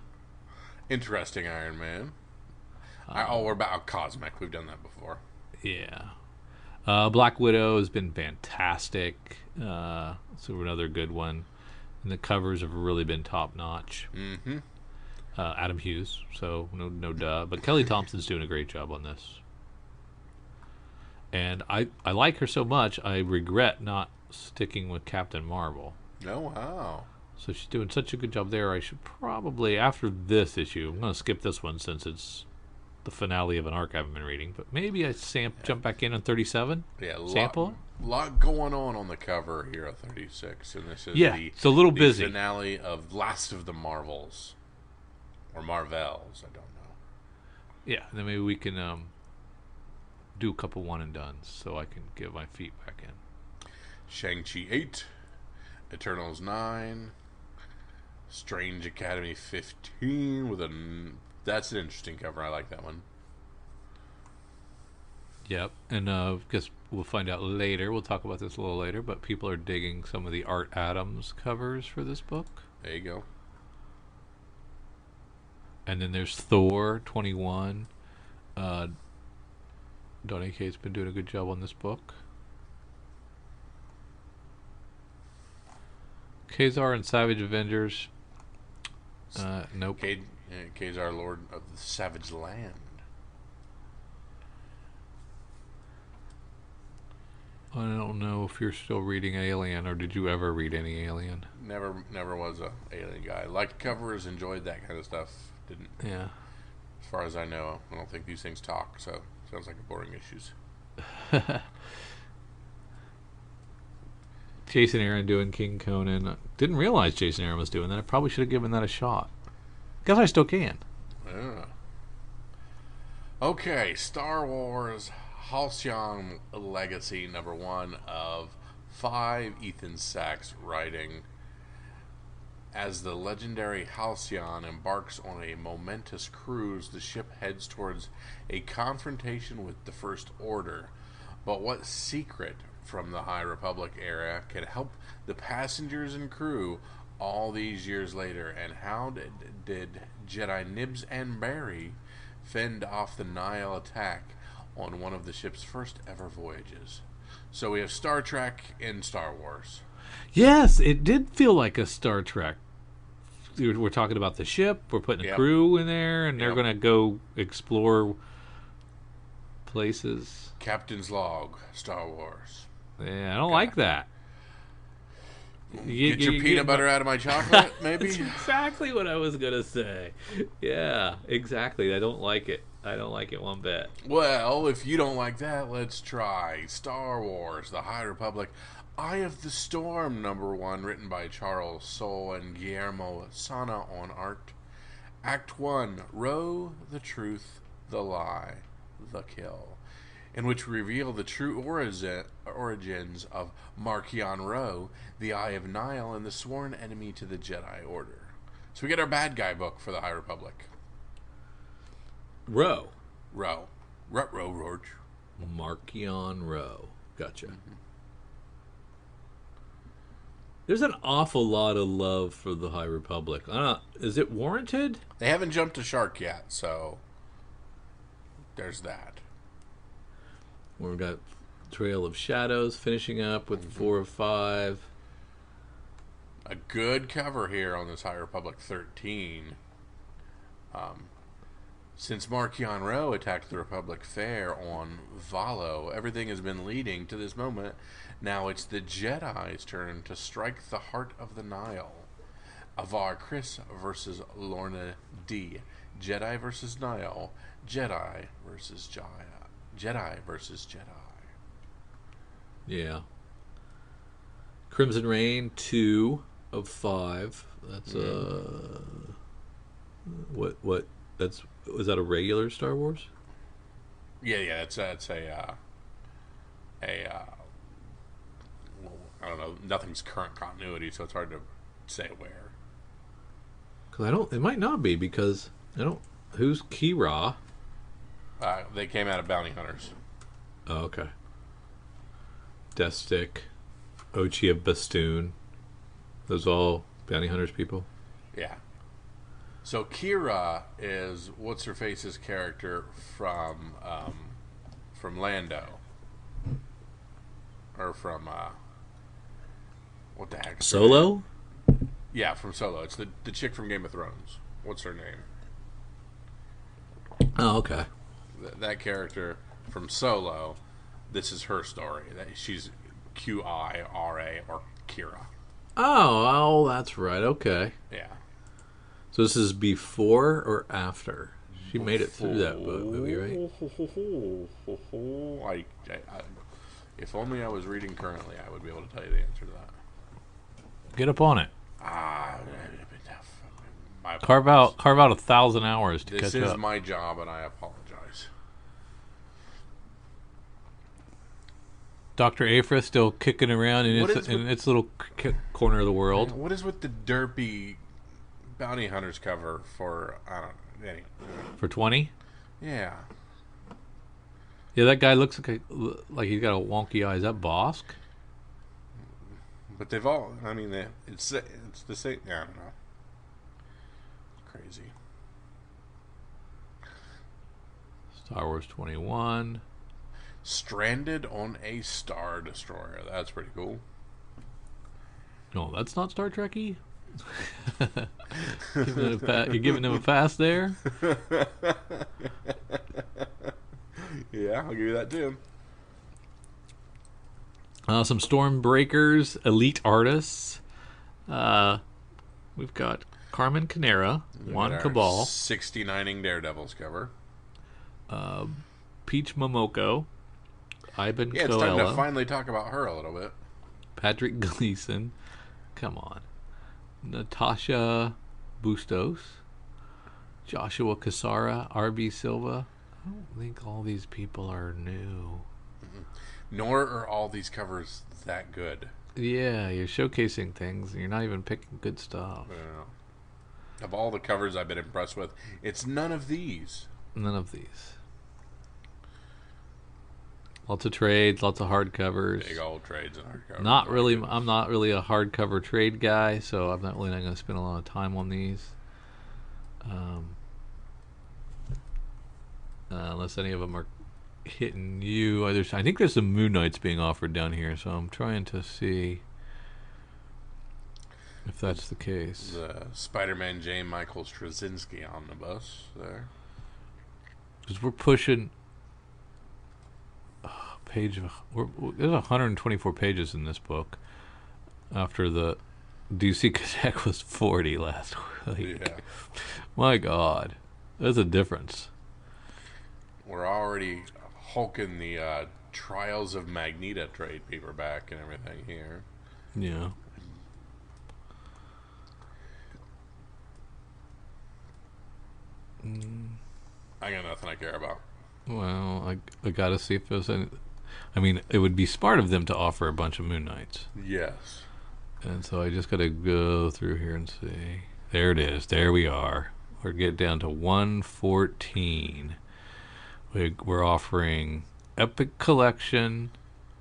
Interesting Iron Man. We're about Cosmic. We've done that before. Yeah. Black Widow has been fantastic. So another good one. And the covers have really been top notch. Mm-hmm. Adam Hughes, so no duh. But Kelly Thompson's doing a great job on this. And I like her so much, I regret not sticking with Captain Marvel. Oh, wow. So she's doing such a good job there. I should probably, after this issue, I'm going to skip this one since it's the finale of an arc I haven't been reading. But maybe I jump back in on 37? Yeah, sample? Lot going on the cover here of 36. And this is it's a little busy. The finale of Last of the Marvels. Or Marvels, I don't know. Yeah, then maybe we can do a couple one and dones so I can get my feet back in. Shang-Chi 8, Eternals 9, Strange Academy 15 that's an interesting cover. I like that one. Yep, and guess we'll find out later. We'll talk about this a little later, but people are digging some of the Art Adams covers for this book. There you go. And then there's Thor 21. Don A.K.'s been doing a good job on this book. Khazar and Savage Avengers. Nope. Khazar, Lord of the Savage Land. I don't know if you're still reading Alien, or did you ever read any Alien? Never was a Alien guy. Liked covers, enjoyed that kind of stuff. Didn't. Yeah. As far as I know, I don't think these things talk, so sounds like a boring issues. Jason Aaron doing King Conan. Didn't realize Jason Aaron was doing that. I probably should have given that a shot. Guess I still can. Yeah. Okay, Star Wars Halcyon Legacy #1 of 5, Ethan Sachs writing. As the legendary Halcyon embarks on a momentous cruise, the ship heads towards a confrontation with the First Order. But what secret from the High Republic era can help the passengers and crew all these years later? And how did Jedi Nibs and Barry fend off the Nihil attack on one of the ship's first ever voyages? So we have Star Trek and Star Wars. Yes, it did feel like a Star Trek. We're talking about the ship. We're putting a crew in there, and they're going to go explore places. Captain's Log, Star Wars. Yeah, I don't like that. Get your peanut butter out of my chocolate, maybe? That's exactly what I was going to say. Yeah, exactly. I don't like it. I don't like it one bit. Well, if you don't like that, let's try Star Wars, The High Republic, Eye of the Storm #1, written by Charles Soule and Guillermo Sana on art. Act 1, Roe, the Truth, the Lie, the Kill, in which we reveal the true origins of Marchion Ro, the Eye of Nihil, and the sworn enemy to the Jedi Order. So we get our bad guy book for the High Republic. Ro. Roach. Marchion Ro. Gotcha. Mm-hmm. There's an awful lot of love for the High Republic. Is it warranted? They haven't jumped a shark yet, so there's that. We've got Trail of Shadows finishing up with 4 of 5. A good cover here on this High Republic 13. Since Marchion Ro attacked the Republic fair on Valo, everything has been leading to this moment. Now it's the Jedi's turn to strike the heart of the Nihil. Avar Kriss versus Lorna D. Jedi versus Nihil. Jedi versus Jedi. Jedi versus Jedi. Yeah. Crimson Reign 2 of 5. That's what that's was that a regular Star Wars? Yeah, it's a I don't know, nothing's current continuity, so it's hard to say where. Because it might not be, because who's Kira? They came out of Bounty Hunters. Oh, okay. Death Stick, Ochi of Bastoon. Those all Bounty Hunters people? Yeah. So Kira is what's-her-face's character from Lando. Or from, what the heck? Solo? Yeah, from Solo. It's the chick from Game of Thrones. What's her name? Oh, okay. That character from Solo, this is her story. She's Qira or Kira. Oh, that's right. Okay. Yeah. So this is before or after? She made it through that movie, right? If only I was reading currently, I would be able to tell you the answer to that. Get up on it. My Carve out 1,000 hours to catch up. This is my job, and I apologize. Dr. Aphra still kicking around in its little corner of the world. What is with the derpy Bounty Hunters cover for, I don't know, for 20? Yeah. Yeah, that guy looks like he's got a wonky eye. Is that Bosk? But they've all. I mean, it's the same. I don't know. Crazy. Star Wars 21. Stranded on a Star Destroyer. That's pretty cool. No, that's not Star Trekky. You're giving him a pass there. Yeah, I'll give you that too. Some Stormbreakers, Elite Artists. We've got Carmen Canera, Juan Cabal, 69ing Daredevils cover. Peach Momoko, Ivan Yeah, it's Coelho, time to finally talk about her a little bit. Patrick Gleason. Come on. Natasha Bustos, Joshua Cassara, R.B. Silva. I don't think all these people are new. Mm-hmm. Nor are all these covers that good. Yeah, you're showcasing things and you're not even picking good stuff. Yeah. Of all the covers I've been impressed with, it's none of these. None of these. Lots of trades, lots of hardcovers. Big old trades and hardcovers. Not really. I'm not really a hardcover trade guy, so I'm not going to spend a lot of time on these. Unless any of them are hitting you. I think there's some Moon Knights being offered down here, so I'm trying to see if that's the case. The Spider-Man J. Michael Straczynski omnibus there. Because we're pushing there's 124 pages in this book after the DC Connect was 40 last week. Yeah. My God, there's a difference. We're already hulking the Trials of Magneto trade paperback and everything here. Yeah. I got nothing I care about. Well, I gotta see if there's any. I mean, it would be smart of them to offer a bunch of Moon Knights. Yes. And so I just gotta go through here and see. There it is. There we are. We're getting down to 114. We're offering Epic Collection,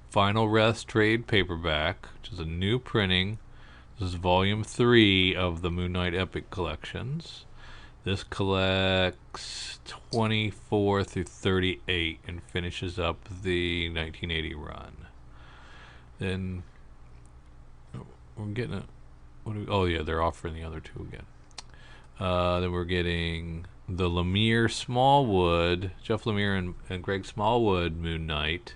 Final Rest Trade Paperback, which is a new printing. This is Volume 3 of the Moon Knight Epic Collections. This collects 24 through 38 and finishes up the 1980 run. Then we're getting they're offering the other two again. Then we're getting the Lemire Smallwood, Jeff Lemire and Greg Smallwood Moon Knight.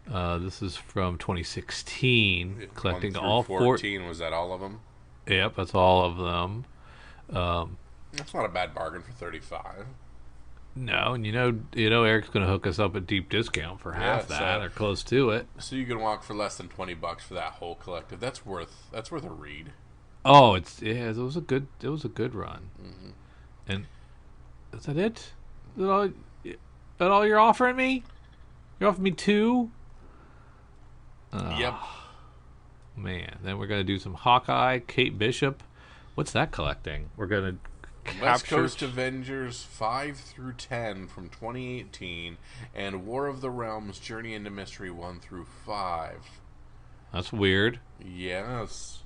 This is from 2016, collecting all 14. Was that all of them? Yep, that's all of them. That's not a bad bargain for 35. No, and you know Eric's going to hook us up at deep discount for half that or close to it. So you can walk for less than $20 for that whole collective. That's worth a read. Oh, it was a good run. Mm-hmm. And is that it? Is that all you're offering me? You're offering me 2? Yep. Man, then we're gonna do some Hawkeye, Kate Bishop. What's that collecting? We're gonna West Coast Avengers 5 through 10 from 2018, and War of the Realms Journey into Mystery 1 through 5. That's weird. Yes.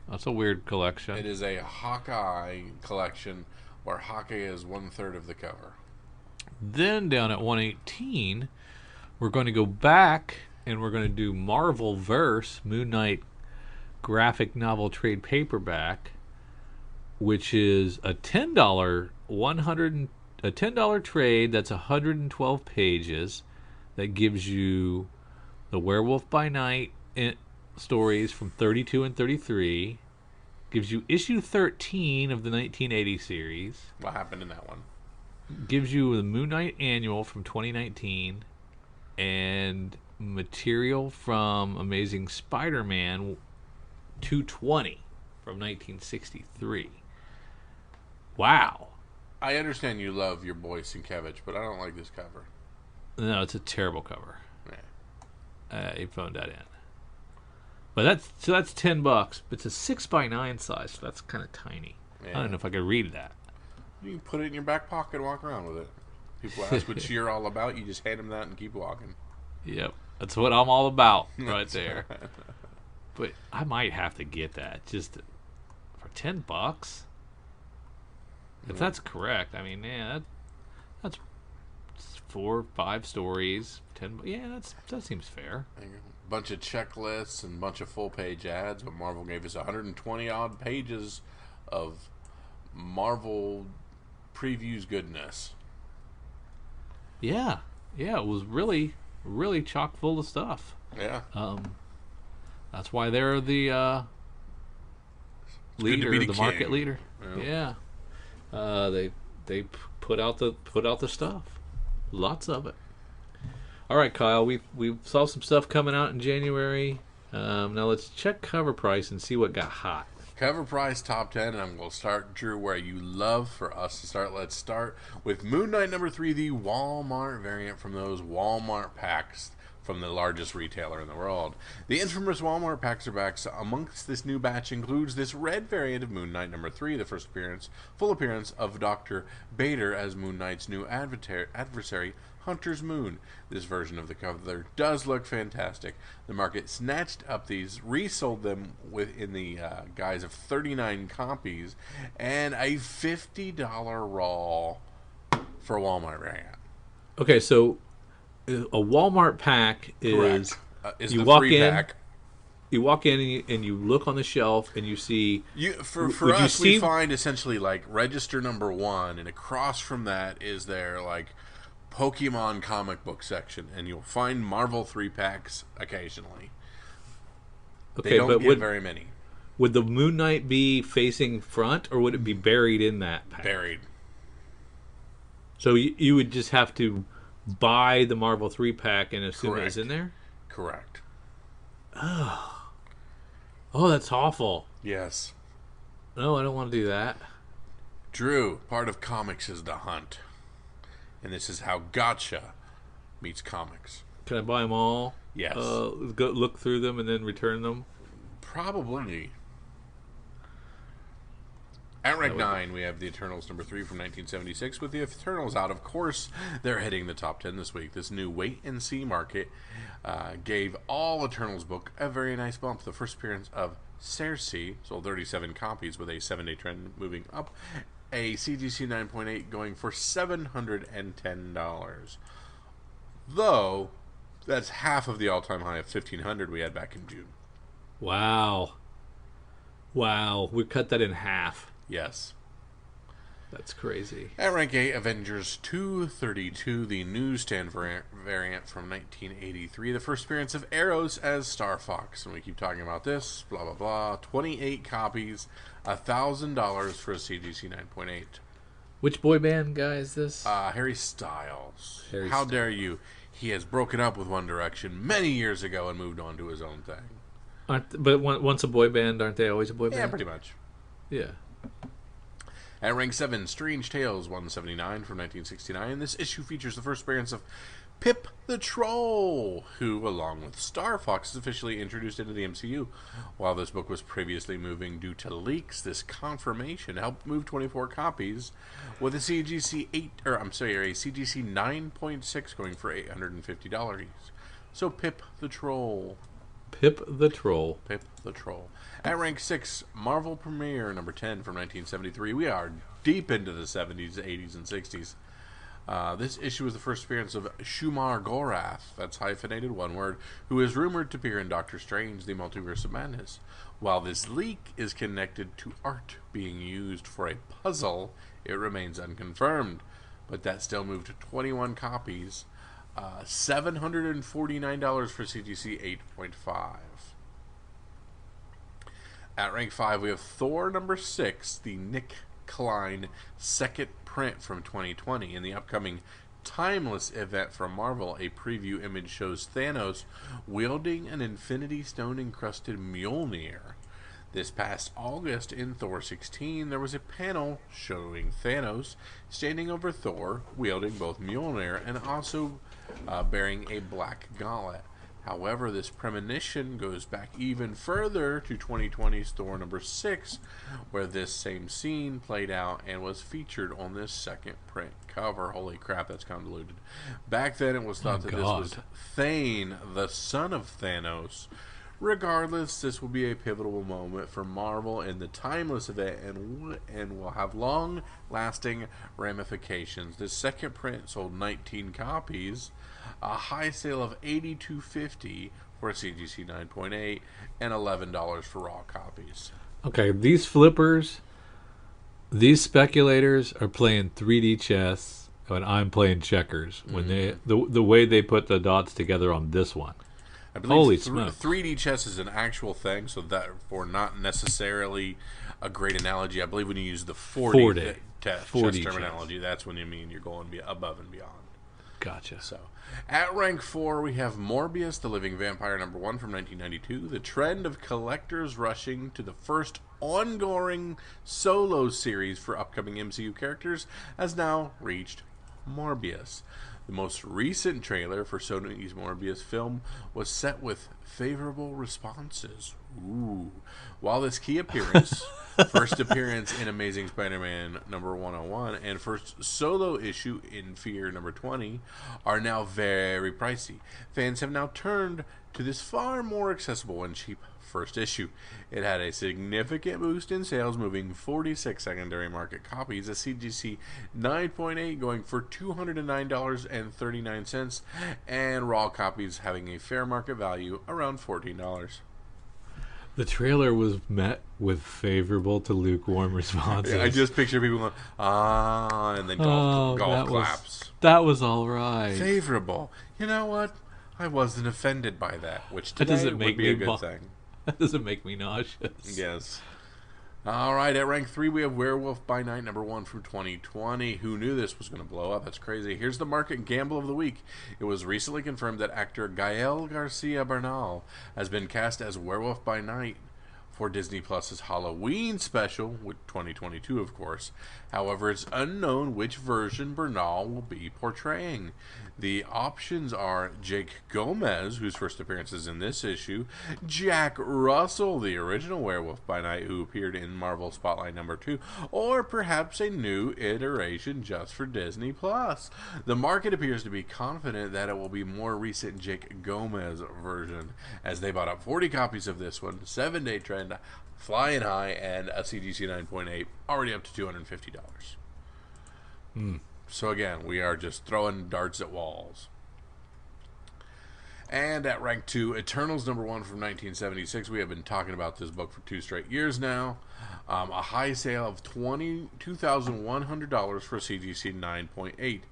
That's a weird collection. It is a Hawkeye collection where Hawkeye is 1/3 of the cover. Then down at 118, we're going to go back and we're going to do Marvel Verse Moon Knight graphic novel trade paperback, which is a $10 trade that's 112 pages that gives you the Werewolf by Night stories from 32 and 33, gives you issue 13 of the 1980 series. What happened in that one? Gives you the Moon Knight annual from 2019 and material from Amazing Spider-Man 220 from 1963. Wow. I understand you love your boy Sienkiewicz, but I don't like this cover. No, it's a terrible cover. Yeah. You phoned that in. But that's $10. It's a 6x9 size, so that's kind of tiny. Yeah. I don't know if I could read that. You can put it in your back pocket and walk around with it. People ask what you're all about, you just hand them that and keep walking. Yep. That's what I'm all about right there. But I might have to get that just for $10. If that's correct, I mean, yeah, that's 4 or 5 stories. 10. Yeah, that seems fair. Bunch of checklists and bunch of full page ads, but Marvel gave us 120 odd pages of Marvel previews goodness. Yeah, it was really, really chock full of stuff. Yeah. That's why they're the leader, the market leader. Yeah. They put out the stuff. Lots of it. All right, Kyle. We saw some stuff coming out in January. Now let's check cover price and see what got hot. Cover price top 10, and I'm going to start, Drew, where you love for us to start. Let's start with Moon Knight number 3, the Walmart variant from those Walmart packs from the largest retailer in the world. The infamous Walmart packs are back. So amongst this new batch includes this red variant of Moon Knight number 3, the first full appearance of Dr. Bader as Moon Knight's new adversary, Hunter's Moon. This version of the cover does look fantastic. The market snatched up these, resold them in the guise of 39 copies, and a $50 raw for a Walmart variant. Okay, so a Walmart pack is is you the walk free in. pack. You walk in and you look on the shelf and you see. For us, we find essentially like register number 1, and across from that is their like Pokemon comic book section, and you'll find Marvel 3 packs occasionally. Okay, they don't but get very many. Would the Moon Knight be facing front, or would it be buried in that pack? Buried. So you would just have to buy the Marvel 3 pack and assume it's in there? Correct. Oh, that's awful. Yes. No, I don't want to do that. Drew, part of comics is the hunt. And this is how gotcha meets comics. Can I buy them all? Yes. Go look through them and then return them? Probably. At rank 9, we have the Eternals number 3 from 1976. With the Eternals out, of course, they're hitting the top 10 this week. This new wait-and-see market gave all Eternals book a very nice bump. The first appearance of Cersei sold 37 copies with a 7-day trend moving up. A CGC 9.8 going for $710. Though, that's half of the all-time high of $1,500 we had back in June. Wow. We cut that in half. Yes. That's crazy. At rank 8, Avengers 232, the newsstand variant from 1983. The first appearance of Arrows as Star Fox. And we keep talking about this, blah, blah, blah. 28 copies, $1,000 for a CGC 9.8. Which boy band guy is this? Harry Styles. How dare you? He has broken up with One Direction many years ago and moved on to his own thing. But once a boy band, aren't they always a boy band? Yeah, pretty much. Yeah. At rank 7, Strange Tales 179 from 1969. This issue features the first appearance of Pip the Troll, who, along with Star Fox, is officially introduced into the MCU. While this book was previously moving due to leaks, this confirmation helped move 24 copies, with a CGC 9.6 going for $850. So Pip the Troll. Pip the Troll. Pip the Troll. At rank 6, Marvel Premiere number 10 from 1973. We are deep into the 70s, 80s, and 60s. This issue was the first appearance of Shumar Gorath, that's hyphenated one word, who is rumored to appear in Doctor Strange, the Multiverse of Madness. While this leak is connected to art being used for a puzzle, it remains unconfirmed. But that still moved to 21 copies. $749 for CGC 8.5. At rank 5, we have Thor number 6, the Nick Klein second print from 2020. In the upcoming Timeless event from Marvel, a preview image shows Thanos wielding an Infinity Stone encrusted Mjolnir. This past August in Thor 16, there was a panel showing Thanos standing over Thor, wielding both Mjolnir and also bearing a black gauntlet. However, this premonition goes back even further to 2020's Thor number 6, where this same scene played out and was featured on this second print cover. Holy crap, that's convoluted. Back then, it was thought that this was Thane, the son of Thanos. Regardless, this will be a pivotal moment for Marvel in the Timeless event and will have long-lasting ramifications. This second print sold 19 copies, a high sale of $82.50 for a CGC 9.8, and $11 for raw copies. Okay, these flippers, these speculators are playing 3D chess, and I'm playing checkers. When the way they put the dots together on this one. I believe 3D chess is an actual thing, so therefore not necessarily a great analogy. I believe when you use the 4D chess terminology, that's when you mean you're going above and beyond. Gotcha. So, at rank 4, we have Morbius, the Living Vampire number 1 from 1992. The trend of collectors rushing to the first ongoing solo series for upcoming MCU characters has now reached Morbius. The most recent trailer for Sony's Morbius film was set with favorable responses. Ooh. While this key appearance, first appearance in Amazing Spider-Man number 101, and first solo issue in Fear number 20 are now very pricey, fans have now turned to this far more accessible and cheap first issue. It had a significant boost in sales, moving 46 secondary market copies, a CGC 9.8 going for $209.39, and raw copies having a fair market value around $14. The trailer was met with favorable to lukewarm responses. I just picture people going, and then golf claps. That was all right. Favorable. You know what? I wasn't offended by that, which today would be a good thing. That doesn't make me nauseous. Yes. All right, at rank 3, we have Werewolf by Night, number 1 from 2020. Who knew this was going to blow up? That's crazy. Here's the market gamble of the week. It was recently confirmed that actor Gael Garcia Bernal has been cast as Werewolf by Night for Disney Plus's Halloween special, with 2022, of course. However, it's unknown which version Bernal will be portraying. The options are Jake Gomez, whose first appearance is in this issue, Jack Russell, the original Werewolf by Night, who appeared in Marvel Spotlight number 2, or perhaps a new iteration just for Disney Plus. The market appears to be confident that it will be more recent Jake Gomez version, as they bought up 40 copies of this one, 7-day trend, flying high, and a CGC 9.8, already up to $250. So again, we are just throwing darts at walls. And at rank 2, Eternals number 1 from 1976. We have been talking about this book for 2 straight years now. A high sale of $22,100 for CGC 9.8.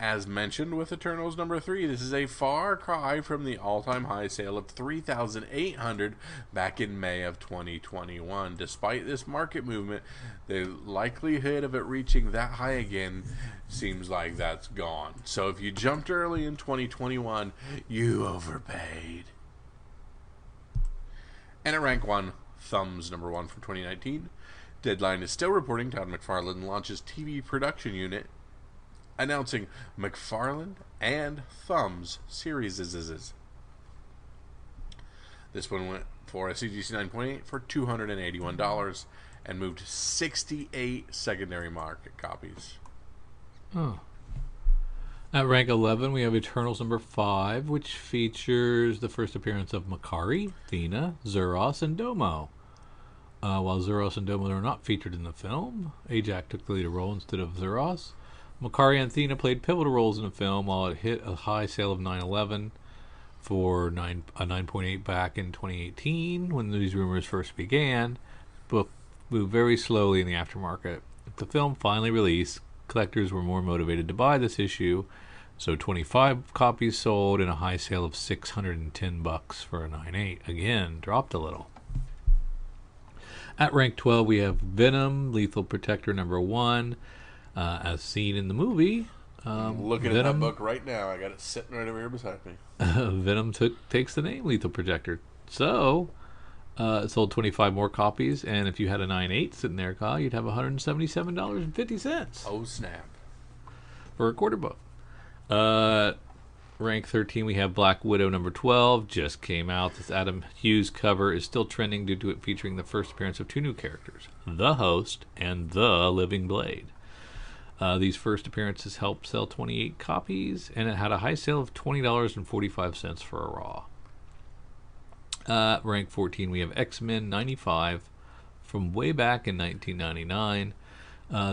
As mentioned with Eternals number 3, this is a far cry from the all-time high sale of $3,800 back in May of 2021. Despite this market movement, the likelihood of it reaching that high again seems like that's gone. So if you jumped early in 2021, you overpaid. And at rank 1, Thumbs number 1 from 2019. Deadline is still reporting Todd McFarlane launches TV production unit, announcing McFarlane and Thumbs series. This one went for a CGC 9.8 for $281 and moved 68 secondary market copies. Oh. At rank 11, we have Eternals number 5, which features the first appearance of Makari, Thena, Zuros, and Domo. While Zuros and Domo are not featured in the film, Ajak took the lead role instead of Zuros. Makari and Thena played pivotal roles in the film, while it hit a high sale of $911 for a 9.8 back in 2018 when these rumors first began, but moved very slowly in the aftermarket. If the film finally released, collectors were more motivated to buy this issue, so 25 copies sold and a high sale of $610 for a 9.8. Again, dropped a little. At rank 12, we have Venom, Lethal Protector number 1. As seen in the movie, I'm looking at that book right now. I got it sitting right over here beside me. Venom takes the name Lethal Protector. So, it sold 25 more copies, and if you had a 9.8 sitting there, Kyle, you'd have $177.50. Oh, snap. For a quarter book. rank 13, we have Black Widow number 12. Just came out. This Adam Hughes cover is still trending due to it featuring the first appearance of two new characters, the Host and the Living Blade. These first appearances helped sell 28 copies, and it had a high sale of $20.45 for a Raw. Rank 14, we have X-Men 95 from way back in 1999.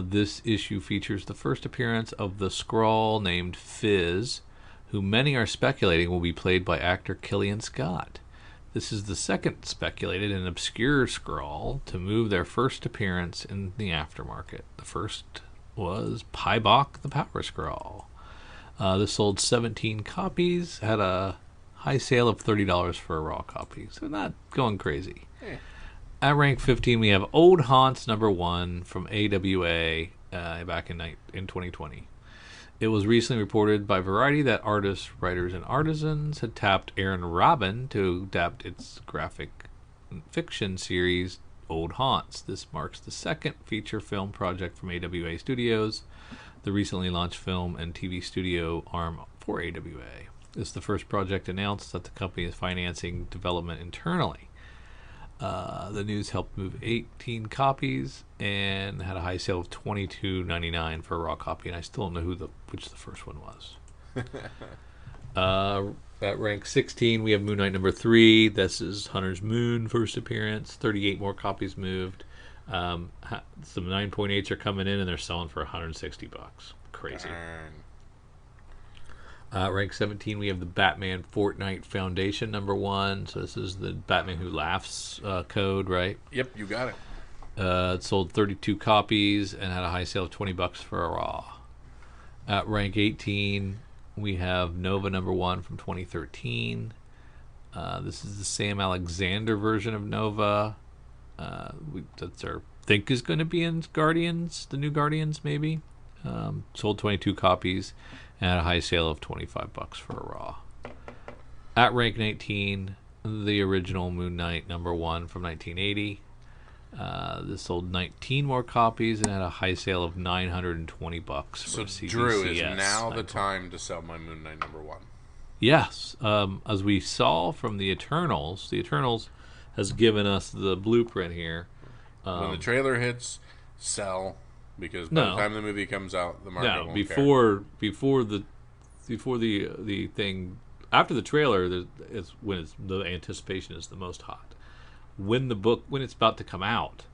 This issue features the first appearance of the Skrull named Fizz, who many are speculating will be played by actor Killian Scott. This is the second speculated and obscure Skrull to move their first appearance in the aftermarket. The first was Pybok the Power Skrull. This sold 17 copies, had a high sale of $30 for a raw copy, so not going crazy. At rank 15, we have Old Haunts number 1 from AWA back in 2020. It was recently reported by Variety that artists, writers, and artisans had tapped Aaron Robin to adapt its graphic fiction series Old Haunts. This marks the second feature film project from AWA Studios, the recently launched film and TV studio arm for AWA. This is the first project announced that the company is financing development internally. The news helped move 18 copies and had a high sale of $22.99 for a raw copy, and I still don't know which the first one was. At rank 16, we have Moon Knight number 3. This is Hunter's Moon first appearance. 38 more copies moved. Some 9.8s are coming in, and they're selling for $160. Crazy. Rank 17, we have the Batman Fortnite Foundation number 1. So this is the Batman Who Laughs code, right? Yep, you got it. It sold 32 copies and had a high sale of $20 for a raw. At rank 18, we have Nova number 1 from 2013. This is the Sam Alexander version of Nova. That's our think is going to be in Guardians, the new Guardians, maybe. Sold 22 copies and had a high sale of $25 for a raw. At rank 19, the original Moon Knight number 1 from 1980. This sold 19 more copies and had a high sale of $920 for so CBCS. Drew, is now the time to sell my Moon Knight number 1. Yes. As we saw from the Eternals has given us the blueprint here. When the trailer hits, sell, because by the time the movie comes out, the market won't care. Before the thing, after the trailer, it's when the anticipation is the most hot. When it's about to come out,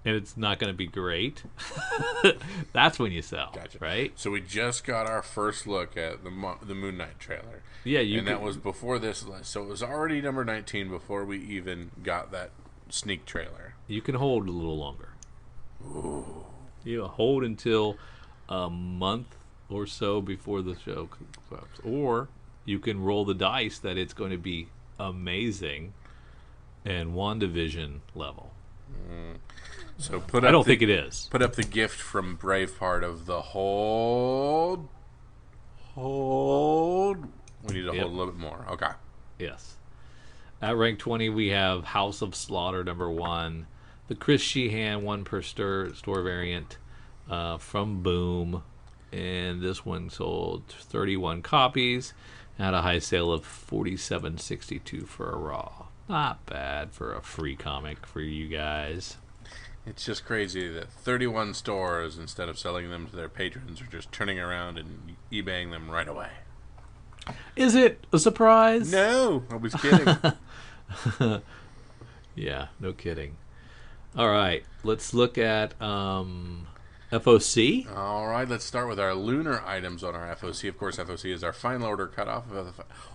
and it's not going to be great, that's when you sell. Gotcha. Right? So we just got our first look at the Moon Knight trailer. Yeah, that was before this list. So it was already number 19 before we even got that sneak trailer. You can hold a little longer. Ooh. You hold until a month or so before the show comes, or you can roll the dice that it's going to be amazing and WandaVision level. So I don't think it is. Put up the gift from Braveheart of the hold. We need to hold a little bit more. Okay. Yes. At rank 20, we have House of Slaughter number 1. The Chris Sheehan 1 per store variant from Boom. And this one sold 31 copies. Had a high sale of $47.62 for a raw. Not bad for a free comic for you guys. It's just crazy that 31 stores, instead of selling them to their patrons, are just turning around and eBaying them right away. Is it a surprise? No, I was kidding. Yeah, no kidding. All right, let's look at FOC. All right, let's start with our lunar items on our FOC. Of course, FOC is our final order cutoff,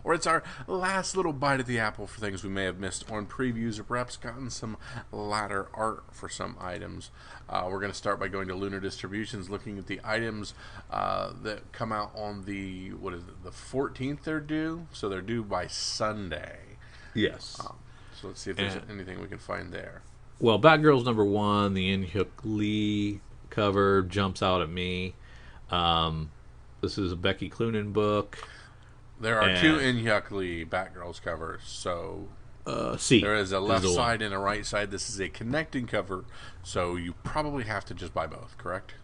or it's our last little bite of the apple for things we may have missed on previews or perhaps gotten some latter art for some items. We're going to start by going to Lunar Distributions, looking at the items that come out on the 14th they're due, so they're due by Sunday. Yes. So let's see if there's anything we can find there. Well, Batgirl's number 1, the In-Hyuk Lee cover jumps out at me. This is a Becky Cloonan book. There are 2 In-Hyuk Lee Batgirls covers, so there is a left side and a right side. This is a connecting cover, so you probably have to just buy both, correct?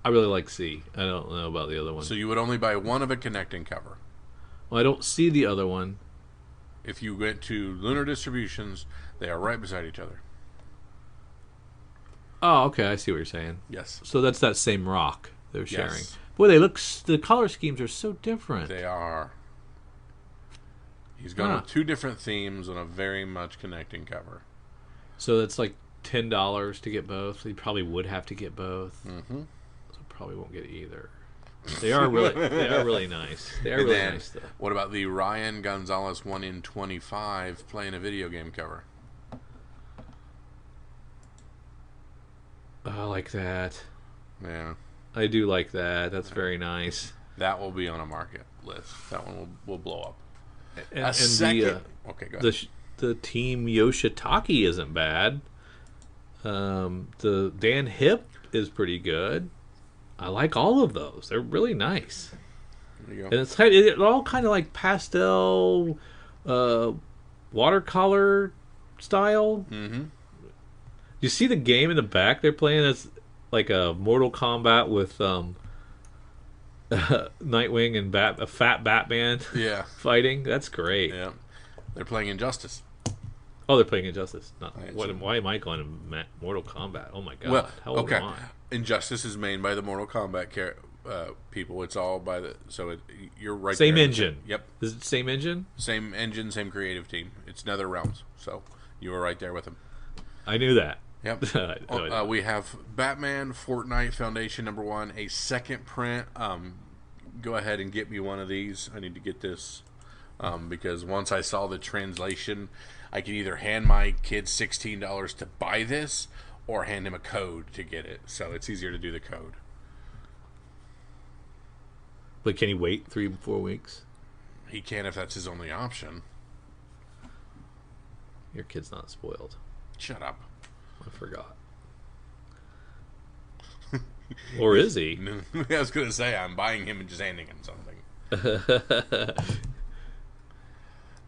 I really like C. I don't know about the other one. So you would only buy one of a connecting cover. Well, I don't see the other one. If you went to Lunar Distributions, they are right beside each other. Oh, okay. I see what you're saying. Yes. So that's that same rock they're sharing. Yes. Boy, they look. The color schemes are so different. They are. He's gone with 2 different themes on a very much connecting cover. So that's like $10 to get both. You probably would have to get both. Mm-hmm. So probably won't get either. They are really nice. They are really nice though. What about the Ryan Gonzalez 1 in 25 playing a video game cover? I like that. Yeah. I do like that. That's very nice. That will be on a market list. That one will blow up. And okay, go ahead. The Team Yoshitaki isn't bad. The Dan Hip is pretty good. I like all of those. They're really nice. There you go. And it's all kind of like pastel, watercolor style. Mm-hmm. You see the game in the back they're playing? That's like a Mortal Kombat with Nightwing and a fat Batman fighting. That's great. Yeah. They're playing Injustice. Oh, they're playing Injustice. Why am I going to Mortal Kombat? Oh my god. Well, how old am I? Injustice is made by the Mortal Kombat people. It's all by you're right. Same there. engine. Yep. Is it same engine? Same engine, same creative team. It's NetherRealms. So you were right there with them. I knew that. Yep. We have Batman Fortnite Foundation #1, a second print. Go ahead and get me one of these. I need to get this because once I saw the translation, I can either hand my kid $16 to buy this or hand him a code to get it. So it's easier to do the code. But can he wait 3-4 weeks? He can if that's his only option. Your kid's not spoiled. Shut up. I forgot. Or is he? I was going to say, I'm buying him and just handing him something.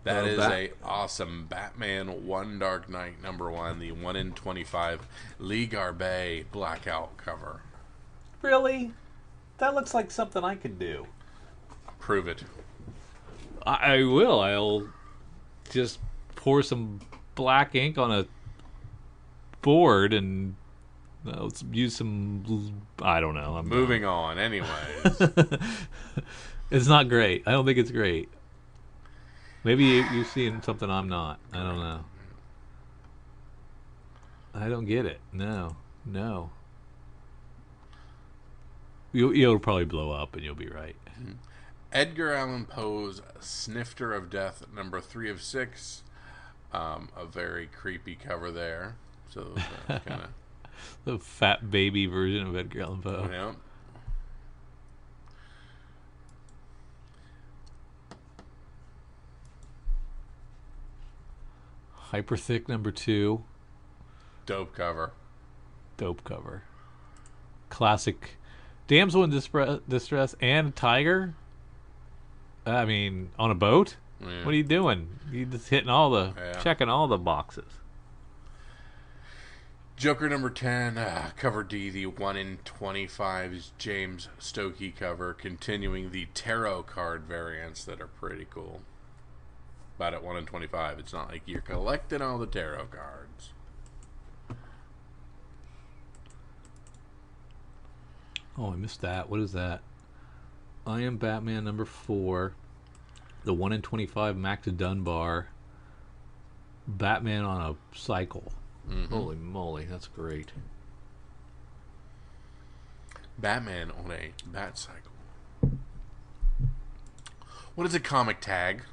That is a awesome Batman One Dark Knight #1, the 1 in 25 Lee Garbet blackout cover. Really? That looks like something I can do. Prove it. I will. I'll just pour some black ink on a board and let's use some. I don't know. I'm moving on. Anyways, it's not great. I don't think it's great. Maybe you're seeing something I'm not. I don't know. I don't get it. No. You'll probably blow up and you'll be right. Edgar Allan Poe's Snifter of Death, #3 of 6. A very creepy cover there. So that's kind of the fat baby version of Edgar Allan Poe. Yeah. Hyper Thick #2. Dope cover. Classic. Damsel in Distress and Tiger. I mean, on a boat. Yeah. What are you doing? You just hitting checking all the boxes. Joker #10, cover D, the 1 in 25's James Stokey cover, continuing the tarot card variants that are pretty cool. But at 1 in 25, it's not like you're collecting all the tarot cards. Oh, I missed that. What is that? I Am Batman #4. The 1 in 25 Max Dunbar. Batman on a cycle. Mm-hmm. Holy moly, that's great. Batman on a bat cycle. What is a comic tag?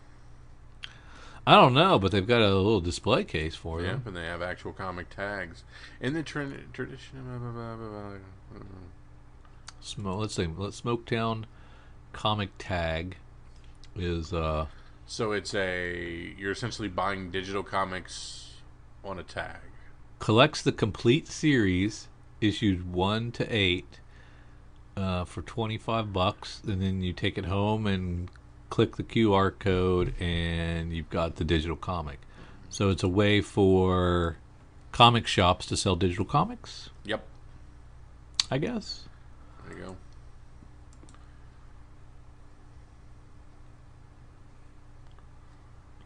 I don't know, but they've got a little display case for them. Yep, and they have actual comic tags. In the tradition of... Let's see. Smoketown comic tag is... So you're essentially buying digital comics on a tag. Collects the complete series, issues 1 to 8, for $25, and then you take it home and click the QR code, and you've got the digital comic. So it's a way for comic shops to sell digital comics. Yep. I guess. There you go.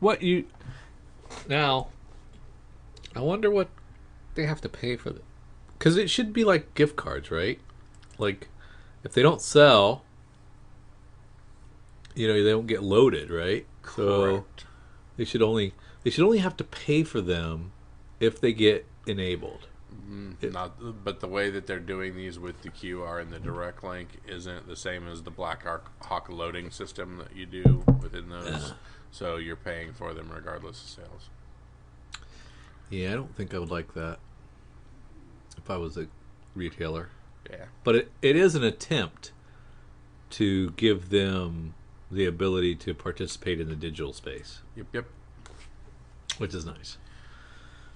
What you now? I wonder what they have to pay for that. Because it should be like gift cards, right? Like, if they don't sell, they don't get loaded, right? So Correct. they should only have to pay for them if they get enabled. But the way that they're doing these with the QR and the direct link isn't the same as the Black Hawk loading system that you do within those. So you're paying for them regardless of sales. Yeah, I don't think I would like that if I was a retailer. Yeah. But it is an attempt to give them the ability to participate in the digital space. Yep. Which is nice.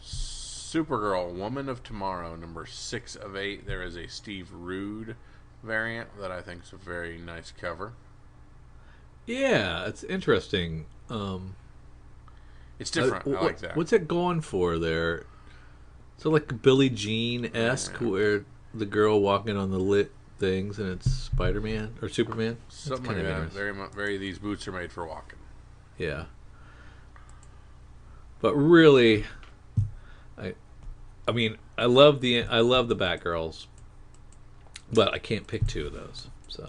Supergirl, Woman of Tomorrow, number 6 of 8. There is a Steve Rude variant that I think is a very nice cover. Yeah, it's interesting. It's different. I like that. What's it going for there? So like Billie Jean-esque, where the girl walking on the lit things, and it's Spider-Man or Superman. Something like that. Very. These boots are made for walking. Yeah. But really, I mean, I love the Batgirls, but I can't pick two of those, so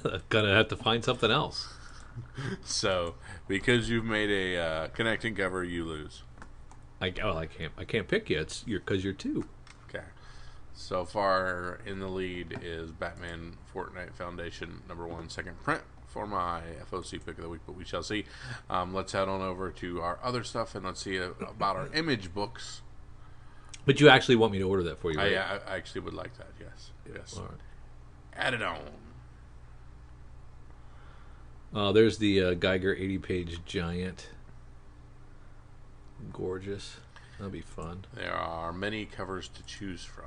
I'm gonna have to find something else. So, because you've made a connecting cover, you lose. I can't pick you. Because you're two. Okay. So far in the lead is Batman Fortnite Foundation #1 second print for my FOC pick of the week, but we shall see. Let's head on over to our other stuff and let's see about our image books. But you actually want me to order that for you, right? I actually would like that. Yes. All right. Add it on. There's the Geiger 80-page giant. Gorgeous. That'll be fun. There are many covers to choose from.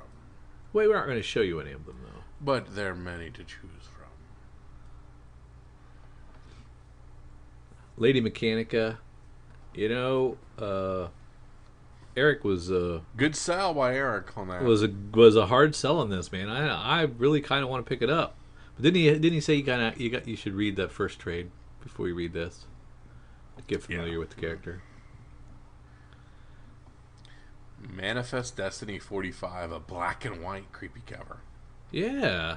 Wait, we aren't going to show you any of them, though. But there are many to choose from. Lady Mechanica. Eric was good sell by Eric on that. Was a hard sell on this, man. I really kind of want to pick it up. But didn't he say you should read that first trade before you read this to get familiar with the character? Manifest Destiny 45, a black and white creepy cover. Yeah,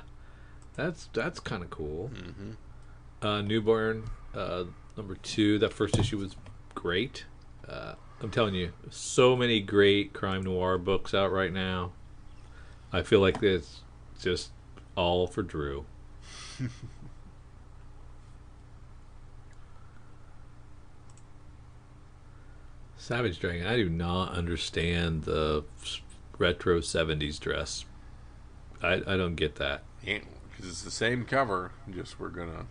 that's kind of cool. Mm-hmm. Newborn #2. That first issue was great. I'm telling you, so many great crime noir books out right now. I feel like it's just all for Drew. Savage Dragon. I do not understand the retro 70s dress. I don't get that. Yeah, because it's the same cover. Just we're gonna.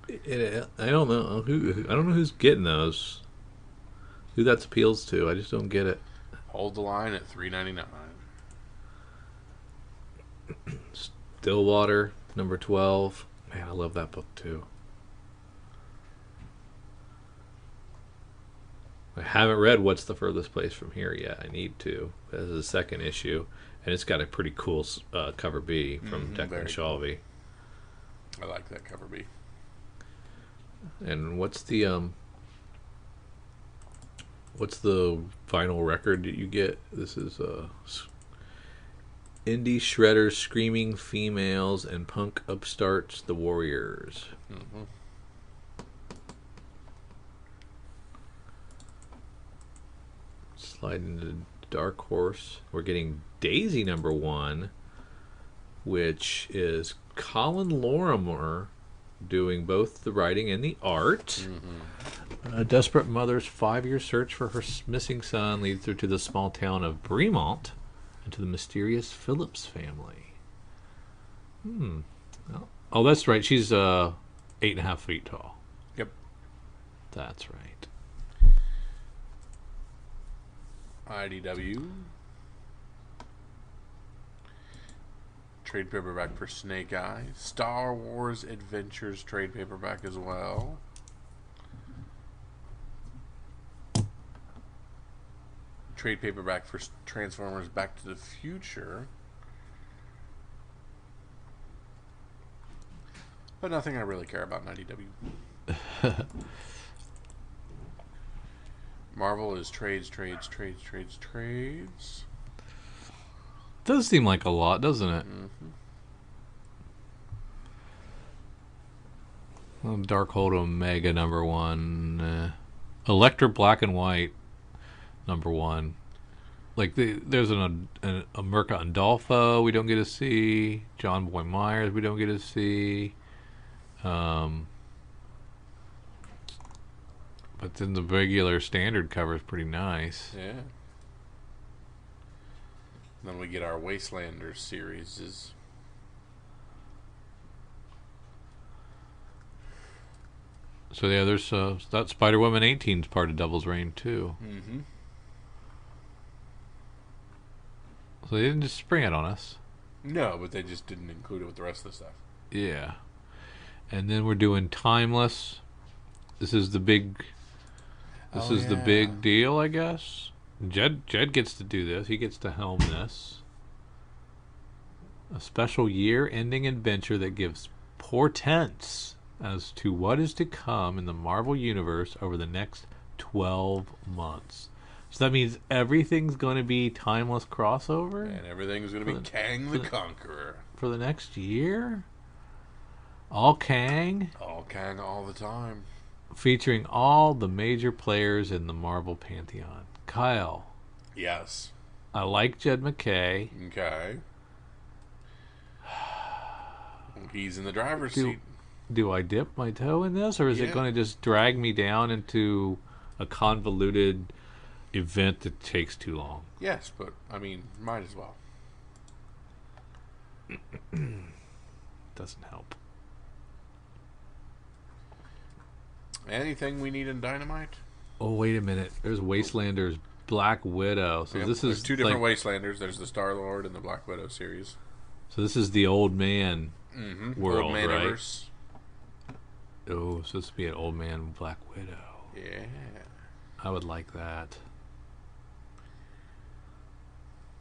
I don't know I don't know who's getting those. Who that appeals to? I just don't get it. Hold the line at $3.99. Stillwater #12. Man, I love that book too. I haven't read What's the Furthest Place from Here yet. I need to. This is the second issue, and it's got a pretty cool cover B from Declan Shalvey. Cool. I like that cover B. And what's the final record that you get? This is Indie Shredders, Screaming Females, and Punk Upstarts, The Warriors. Mm-hmm. Slide into Dark Horse. We're getting Daisy #1, which is Colin Lorimer doing both the writing and the art. Mm-hmm. A desperate mother's 5-year search for her missing son leads her to the small town of Bremont and to the mysterious Phillips family. Oh, that's right. She's 8.5 feet tall. Yep. That's right. IDW. Trade paperback for Snake Eye. Star Wars Adventures trade paperback as well. Trade paperback for Transformers Back to the Future. But nothing I really care about in IDW. Marvel is trades. Does seem like a lot, doesn't it? Mm-hmm. Darkhold Omega #1. Electra Black and White #1. Like there's a Mirka Andolfo we don't get to see. John Boy Myers we don't get to see. But then the regular standard cover is pretty nice. Yeah. Then we get our Wastelanders series. So yeah, there's that Spider-Woman 18 is part of Devil's Reign too. Mm-hmm. So they didn't just spring it on us. No, but they just didn't include it with the rest of the stuff. Yeah. And then we're doing Timeless. This is the big the big deal, I guess. Jed gets to do this. He gets to helm this. A special year-ending adventure that gives portents as to what is to come in the Marvel Universe over the next 12 months. So that means everything's going to be Timeless crossover? And everything's going to be Kang the Conqueror. For the next year? All Kang? All Kang all the time. Featuring all the major players in the Marvel Pantheon. Kyle. Yes. I like Jed McKay. Okay. He's in the driver's seat. Do I dip my toe in this, or is it going to just drag me down into a convoluted event that takes too long? Yes, but, I mean, might as well. Doesn't help. Anything we need in Dynamite? Oh, wait a minute. There's Wastelanders Black Widow. So this is two different Wastelanders. There's the Star-Lord and the Black Widow series. So this is the old man world, old man-iverse. Right? Oh, so this would be an old man Black Widow. Yeah. I would like that.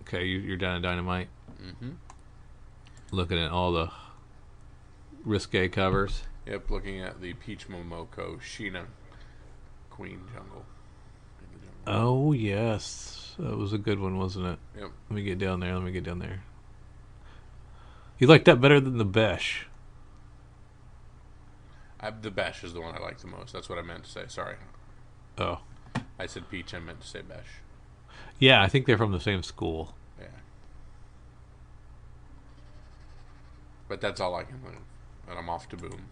Okay, you're down at Dynamite? Mm-hmm. Looking at all the risque covers. Yep, looking at the Peach Momoko Sheena Queen Jungle. Oh, yes. That was a good one, wasn't it? Yep. Let me get down there. You like that better than the Besh? The Besh is the one I like the most. That's what I meant to say. Sorry. Oh. I said Peach. I meant to say Besh. Yeah, I think they're from the same school. Yeah. But that's all I can learn. And I'm off to Boom.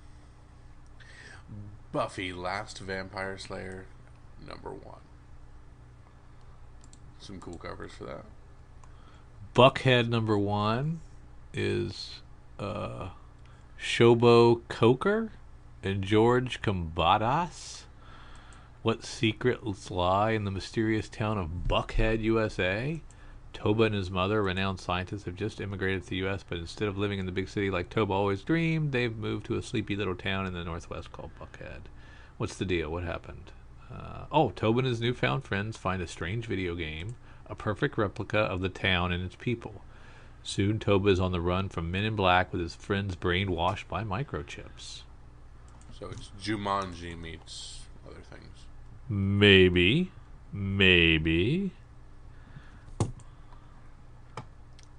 Buffy, Last Vampire Slayer, #1. Some cool covers for that. Buckhead #1 is Shobo Coker and George Combadas. What secrets lie in the mysterious town of Buckhead, USA? Toba and his mother, renowned scientists, have just immigrated to the U.S., but instead of living in the big city like Toba always dreamed, they've moved to a sleepy little town in the northwest called Buckhead. What's the deal? What happened? Toba and his newfound friends find a strange video game, a perfect replica of the town and its people. Soon, Toba is on the run from Men in Black with his friends brainwashed by microchips. So it's Jumanji meets other things. Maybe.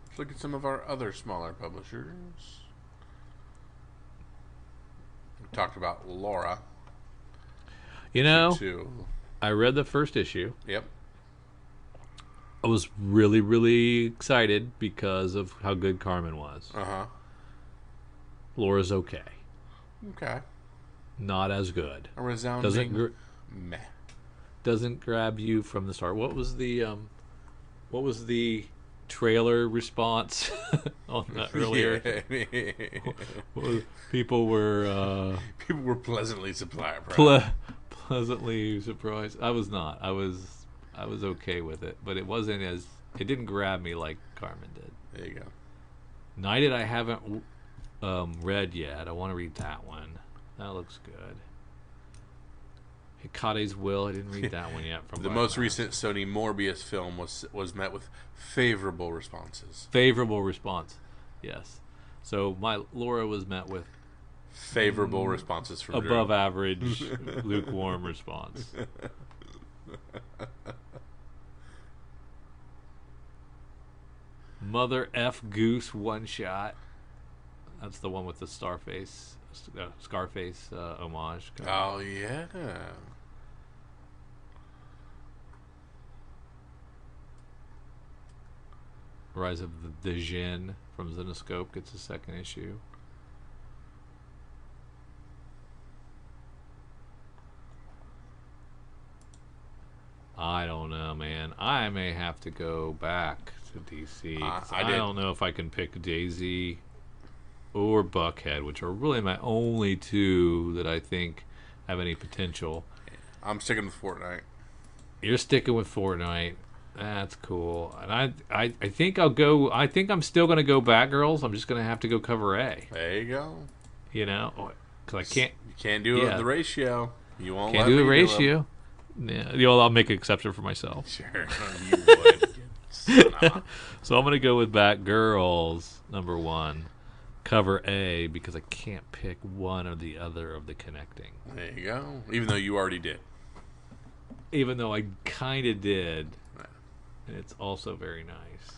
Let's look at some of our other smaller publishers. We talked about Laura. You know, I read the first issue. Yep. I was really, really excited because of how good Carmen was. Uh-huh. Laura's okay. Okay. Not as good. A resounding meh. Doesn't grab you from the start. What was the trailer response on that earlier? People were pleasantly surprised. Pleasantly surprised. I was not. I was okay with it, but it didn't grab me like Carmen did. There you go. Knighted I haven't read yet. I want to read that one. That looks good. Hikade's Will. I didn't read that one yet. From the most recent Sony Morbius film was met with favorable responses. Favorable response, yes. So my Laura was met with favorable responses from above average, lukewarm response. Mother F Goose one shot. That's the one with the Scarface homage. Oh yeah. Rise of the Jinn from Zenoscope gets a second issue. I don't know, man. I may have to go back to DC. I don't know if I can pick Daisy or Buckhead, which are really my only two that I think have any potential. I'm sticking with Fortnite. You're sticking with Fortnite. That's cool. And I think I'll go. I think I'm still going to go Batgirls. I'm just going to have to go cover A. There you go. You know, because I can't. You can't do the ratio. You won't. Can't do the ratio. Yeah, I'll make an exception for myself. Sure, you would. So I'm going to go with Batgirls #1, cover A, because I can't pick one or the other of the connecting. There you go. Even though you already did. Even though I kind of did. And it's also very nice.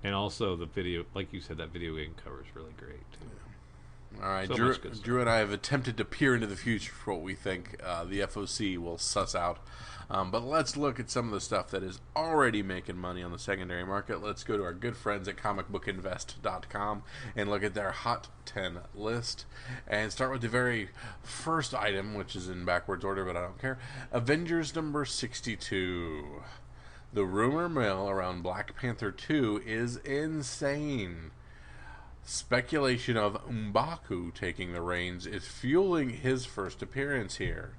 And also the video, like you said, that video game cover is really great too. All right, so Drew and I have attempted to peer into the future for what we think the FOC will suss out. But let's look at some of the stuff that is already making money on the secondary market. Let's go to our good friends at comicbookinvest.com and look at their Hot 10 list. And start with the very first item, which is in backwards order, but I don't care. Avengers number 62. The rumor mill around Black Panther 2 is insane. Speculation of M'Baku taking the reins is fueling his first appearance here.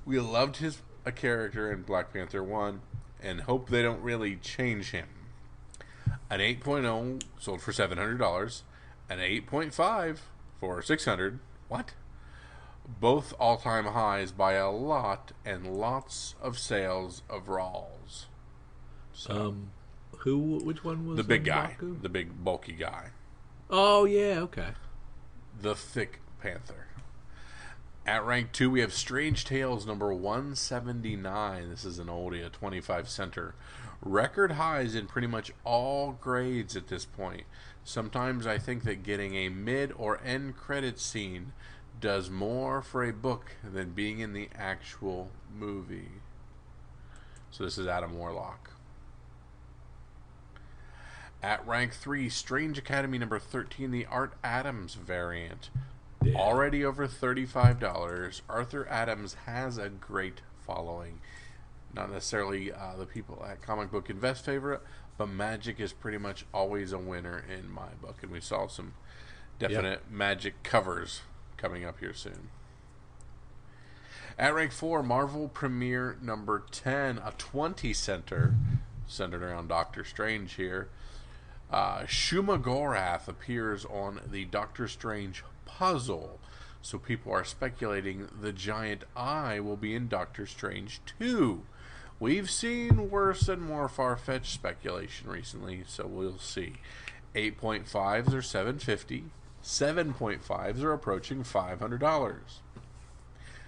We loved a character in Black Panther 1 and hope they don't really change him. An 8.0 sold for $700. An 8.5 for $600. What? Both all-time highs by a lot and lots of sales of Rawls. So, which one was the big guy? M'Baku? The big bulky guy. Oh yeah, okay. The Thick Panther. At rank 2, we have Strange Tales number 179. This is an oldie, a 25 center. Record highs in pretty much all grades at this point. Sometimes I think that getting a mid or end credit scene does more for a book than being in the actual movie. So this is Adam Warlock. At rank 3, Strange Academy number 13, the Art Adams variant. Yeah. Already over $35. Arthur Adams has a great following. Not necessarily the people at Comic Book Invest favorite, but Magic is pretty much always a winner in my book. And we saw some definite Magic covers coming up here soon. At rank 4, Marvel Premiere number 10, a 20 center, centered around Doctor Strange here. Shuma Gorath appears on the Doctor Strange puzzle, so people are speculating the giant eye will be in Doctor Strange 2. We've seen worse and more far-fetched speculation recently, so we'll see. 8.5s are $750. 7.5s are approaching $500.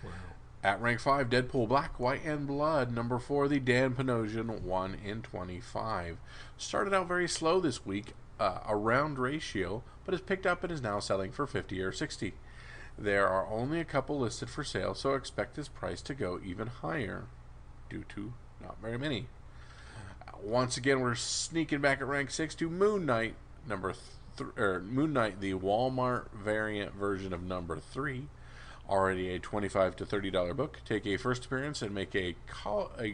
Wow. At rank 5, Deadpool Black, White, and Blood. Number 4, the Dan Panosian 1 in 25. Started out very slow this week, a round ratio, but has picked up and is now selling for $50 or $60. There are only a couple listed for sale, so expect this price to go even higher, due to not very many. Once again, we're sneaking back at rank 6 to Moon Knight, Moon Knight, the Walmart variant version of number 3. Already a $25 to $30 book. Take a first appearance and make a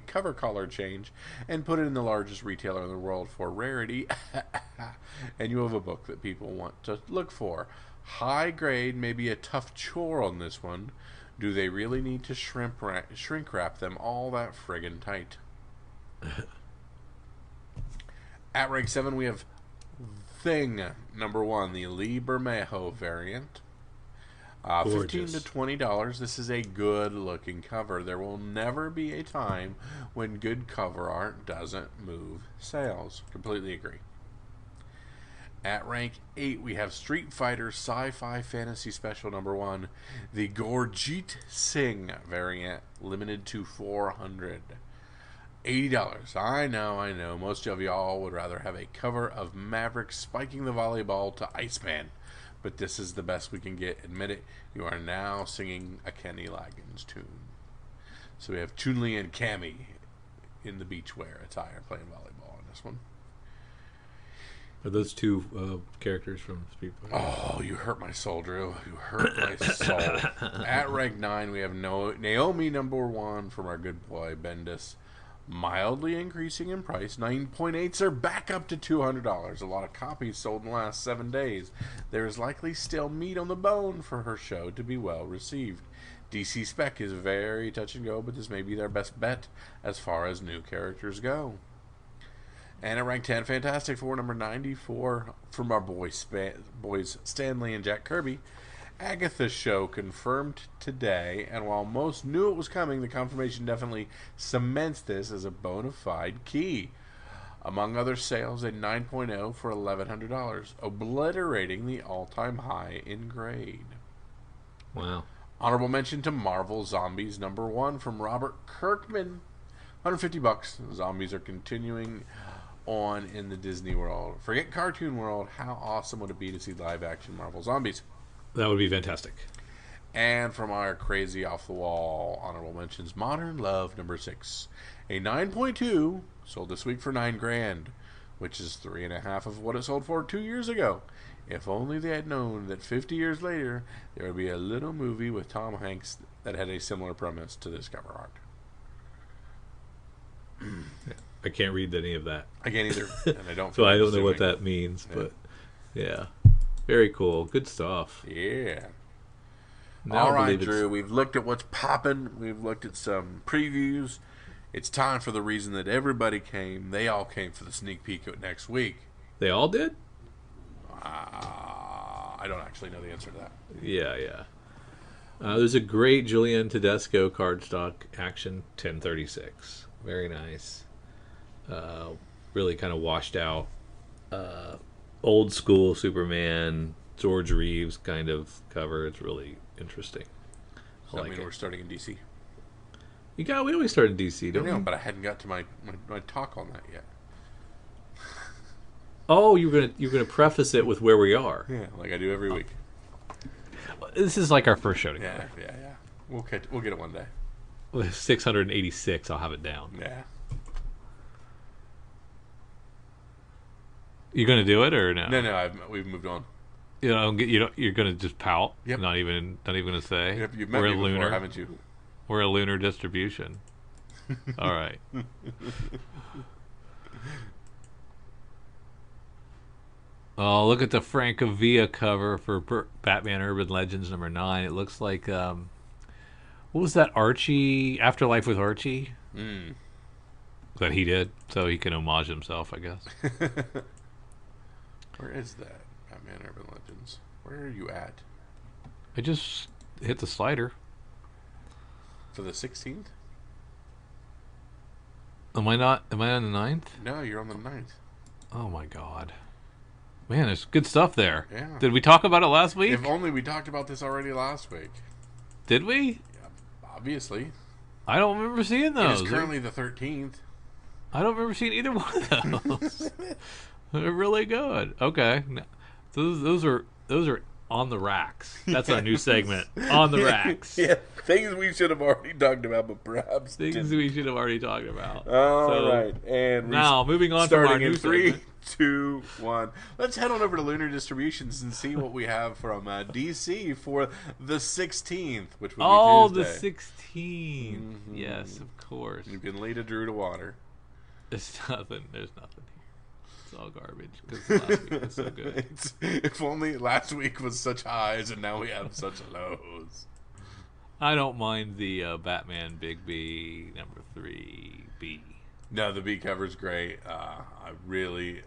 cover color change and put it in the largest retailer in the world for rarity. And you have a book that people want to look for. High grade may be a tough chore on this one. Do they really need to shrink wrap them all that friggin' tight? At rank 7, we have Thing number 1, the Lee Bermejo variant. $15 to $20. This is a good looking cover. There will never be a time when good cover art doesn't move sales. Completely agree. At rank 8, we have Street Fighter Sci-Fi Fantasy Special number 1, the Gurjit Singh variant, limited to 400. $80. I know. Most of y'all would rather have a cover of Maverick spiking the volleyball to Iceman. But this is the best we can get. Admit it, you are now singing a Kenny Loggins tune. So we have Chun-Li and Cammy in the beachwear attire playing volleyball in this one. Are those two characters from Street Fighter? Oh, you hurt my soul, Drew. You hurt my soul. At rank 9, we have Naomi #1 from our good boy Bendis. Mildly increasing in price. 9.8s are back up to $200. A lot of copies sold in the last 7 days. There is likely still meat on the bone for her show to be well received. DC Spec is very touch and go, but this may be their best bet as far as new characters go. And at rank 10, Fantastic Four number 94 from our boys Stanley and Jack Kirby. Agatha's show confirmed today, and while most knew it was coming, the confirmation definitely cements this as a bona fide key. Among other sales, a 9.0 for $1,100, obliterating the all-time high in grade. Wow. Honorable mention to Marvel Zombies #1 from Robert Kirkman. $150. Zombies are continuing on in the Disney World. Forget Cartoon World. How awesome would it be to see live-action Marvel Zombies? That would be fantastic. And from our crazy off-the-wall honorable mentions, Modern Love #6. A 9.2 sold this week for $9,000, which is 3.5 of what it sold for 2 years ago. If only they had known that 50 years later, there would be a little movie with Tom Hanks that had a similar premise to this cover art. I can't read any of that. I can't either, and I don't. So I don't know what that means, but yeah, very cool, good stuff. Yeah. Now All right, Drew. We've looked at what's popping. We've looked at some previews. It's time for the reason that everybody came. They all came for the sneak peek of next week. They all did? I don't actually know the answer to that. Yeah. There's a great Julian Tedesco cardstock action 1036. Very nice. Really kind of washed out. Old school Superman, George Reeves kind of cover. It's really interesting. Does that mean we're starting in DC? We always start in DC, don't we? I know, but I hadn't got to my talk on that yet. Oh, you're gonna preface it with where we are. Yeah, like I do every week. This is like our first show together. Yeah. We'll get it one day. With 686, I'll have it down. Yeah. You gonna do it or no? No, we've moved on. You're gonna just pout. Yep. Not even gonna say. Yep, you've met me before, haven't you? We're a lunar distribution. All right. Oh, look at the Francavilla cover for Batman Urban Legends #9. It looks like what was that, Archie? Afterlife with Archie. That he did, so he can homage himself, I guess. Where is that? Batman Urban Legends. Where are you at? I just hit the slider. For the 16th? Am I on the 9th? No, you're on the 9th. Oh my god. Man, there's good stuff there. Yeah. Did we talk about it last week? If only we talked about this already last week. Did we? Yeah, obviously. I don't remember seeing those. It is currently the 13th. I don't remember seeing either one of those. They're really good. Okay. Those are on the racks. That's our new segment. On the racks. Yeah, things we should have already talked about, but perhaps things we should have already talked about. All right, and now moving on from our new segment. 3, 2, 1. Let's head on over to Lunar Distributions and see what we have from DC for the 16th, which would be Tuesday. The 16th. Mm-hmm. Yes, of course. You can lead a Drew to water. There's nothing here. It's all garbage because last week was so good. If only last week was such highs and now we have such lows. I don't mind the Batman Big B #3 No, the B cover's great. I really,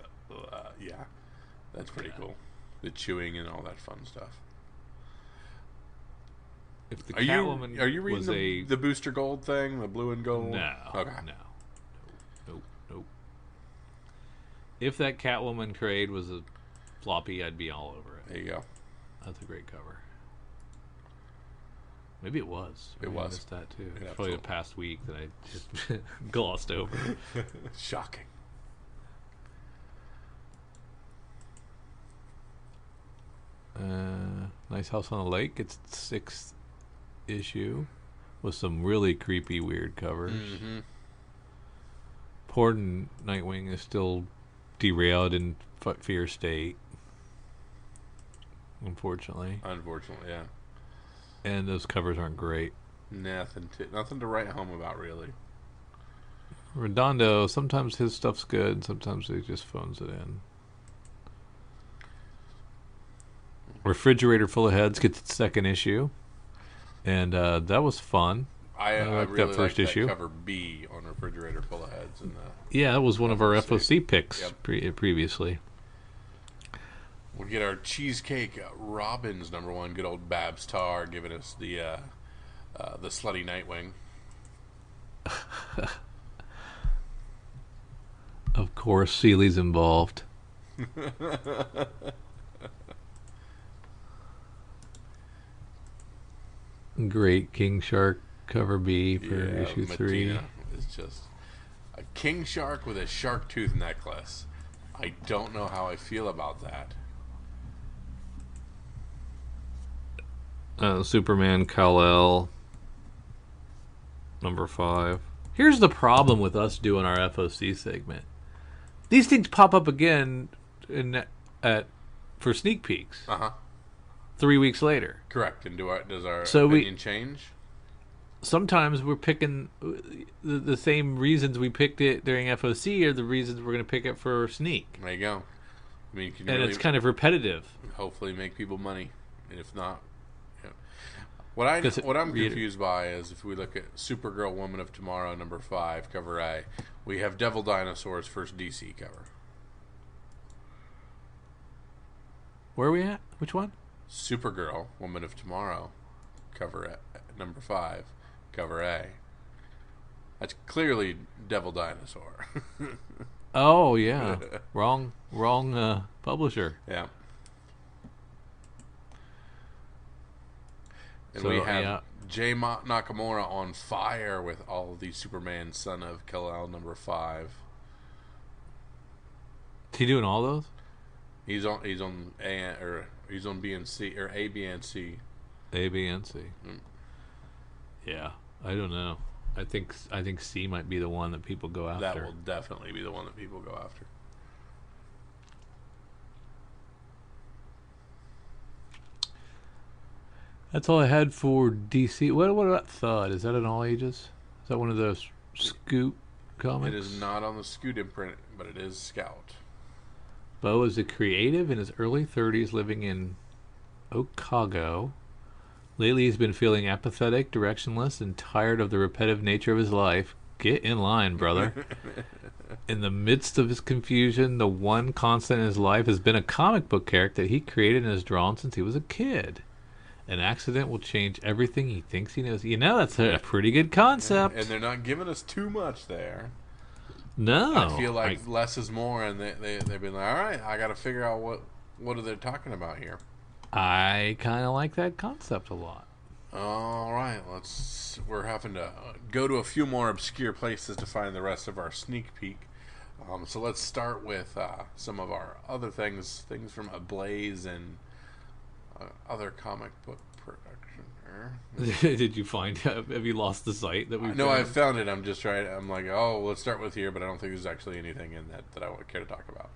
that's pretty cool. The chewing and all that fun stuff. If the are you reading the Booster Gold thing, the blue and gold? No. Okay. No. Nope. If that Catwoman trade was a floppy, I'd be all over it. There you go. That's a great cover. Maybe it was. It was. I missed that too. Yeah, Probably the past week that I just glossed over. Shocking. Nice House on the Lake. It's its 6th issue with some really creepy, weird covers. Mm-hmm. Poor Nightwing is still derailed in fear state. Unfortunately. Yeah. And those covers aren't great. Nothing to write home about, really. Redondo, sometimes his stuff's good, and sometimes he just phones it in. Refrigerator Full of Heads gets its 2nd issue, and that was fun. I liked really that first issue. Cover B on Refrigerator Full of Heads. Yeah, that was one of our FOC picks previously. We'll get our Cheesecake Robins #1. Good old Babs Tarr giving us the slutty Nightwing. Of course, Seeley's involved. Great King Shark cover B for issue 3. It's just a king shark with a shark tooth necklace. I don't know how I feel about that. Superman Kal-El #5. Here's the problem with us doing our FOC segment. These things pop up again for sneak peeks. 3 weeks later. Correct. And does our opinion change? Sometimes we're picking the same reasons we picked it during FOC are the reasons we're going to pick it for sneak. There you go. I mean, and really, it's kind of repetitive. Hopefully, make people money, and if not, what I'm confused by is if we look at Supergirl Woman of Tomorrow #5 cover A, we have Devil Dinosaur's first DC cover. Where are we at? Which one? Supergirl Woman of Tomorrow cover A, #5 cover A. That's clearly Devil Dinosaur. Oh yeah, wrong publisher. Yeah. And we have Jay Nakamura on fire with all of the Superman Son of Kal-El #5. Is he doing all those? He's on B and C or A, B, and C. A, B, and C. Yeah, I don't know. I think C might be the one that people go after. That will definitely be the one that people go after. That's all I had for DC. What about Thud? Is that an all ages? Is that one of those Scoot comics? It is not on the Scoot imprint, but it is Scout. Bo is a creative in his early 30s living in Otago. Lately he's been feeling apathetic, directionless, and tired of the repetitive nature of his life. Get in line, brother. In the midst of his confusion, the one constant in his life has been a comic book character that he created and has drawn since he was a kid. An accident will change everything he thinks he knows. You know, that's a pretty good concept. And they're not giving us too much there. No. I feel like less is more, and they've been like, all right, I got to figure out what are they talking about here. I kind of like that concept a lot. All right, we're having to go to a few more obscure places to find the rest of our sneak peek. So let's start with some of our other things from Ablaze and other comic book production. Did you find? Have you lost the site that we? No, I found it. I'm just trying. I'm like, oh, let's start with here, but I don't think there's actually anything in that I would care to talk about.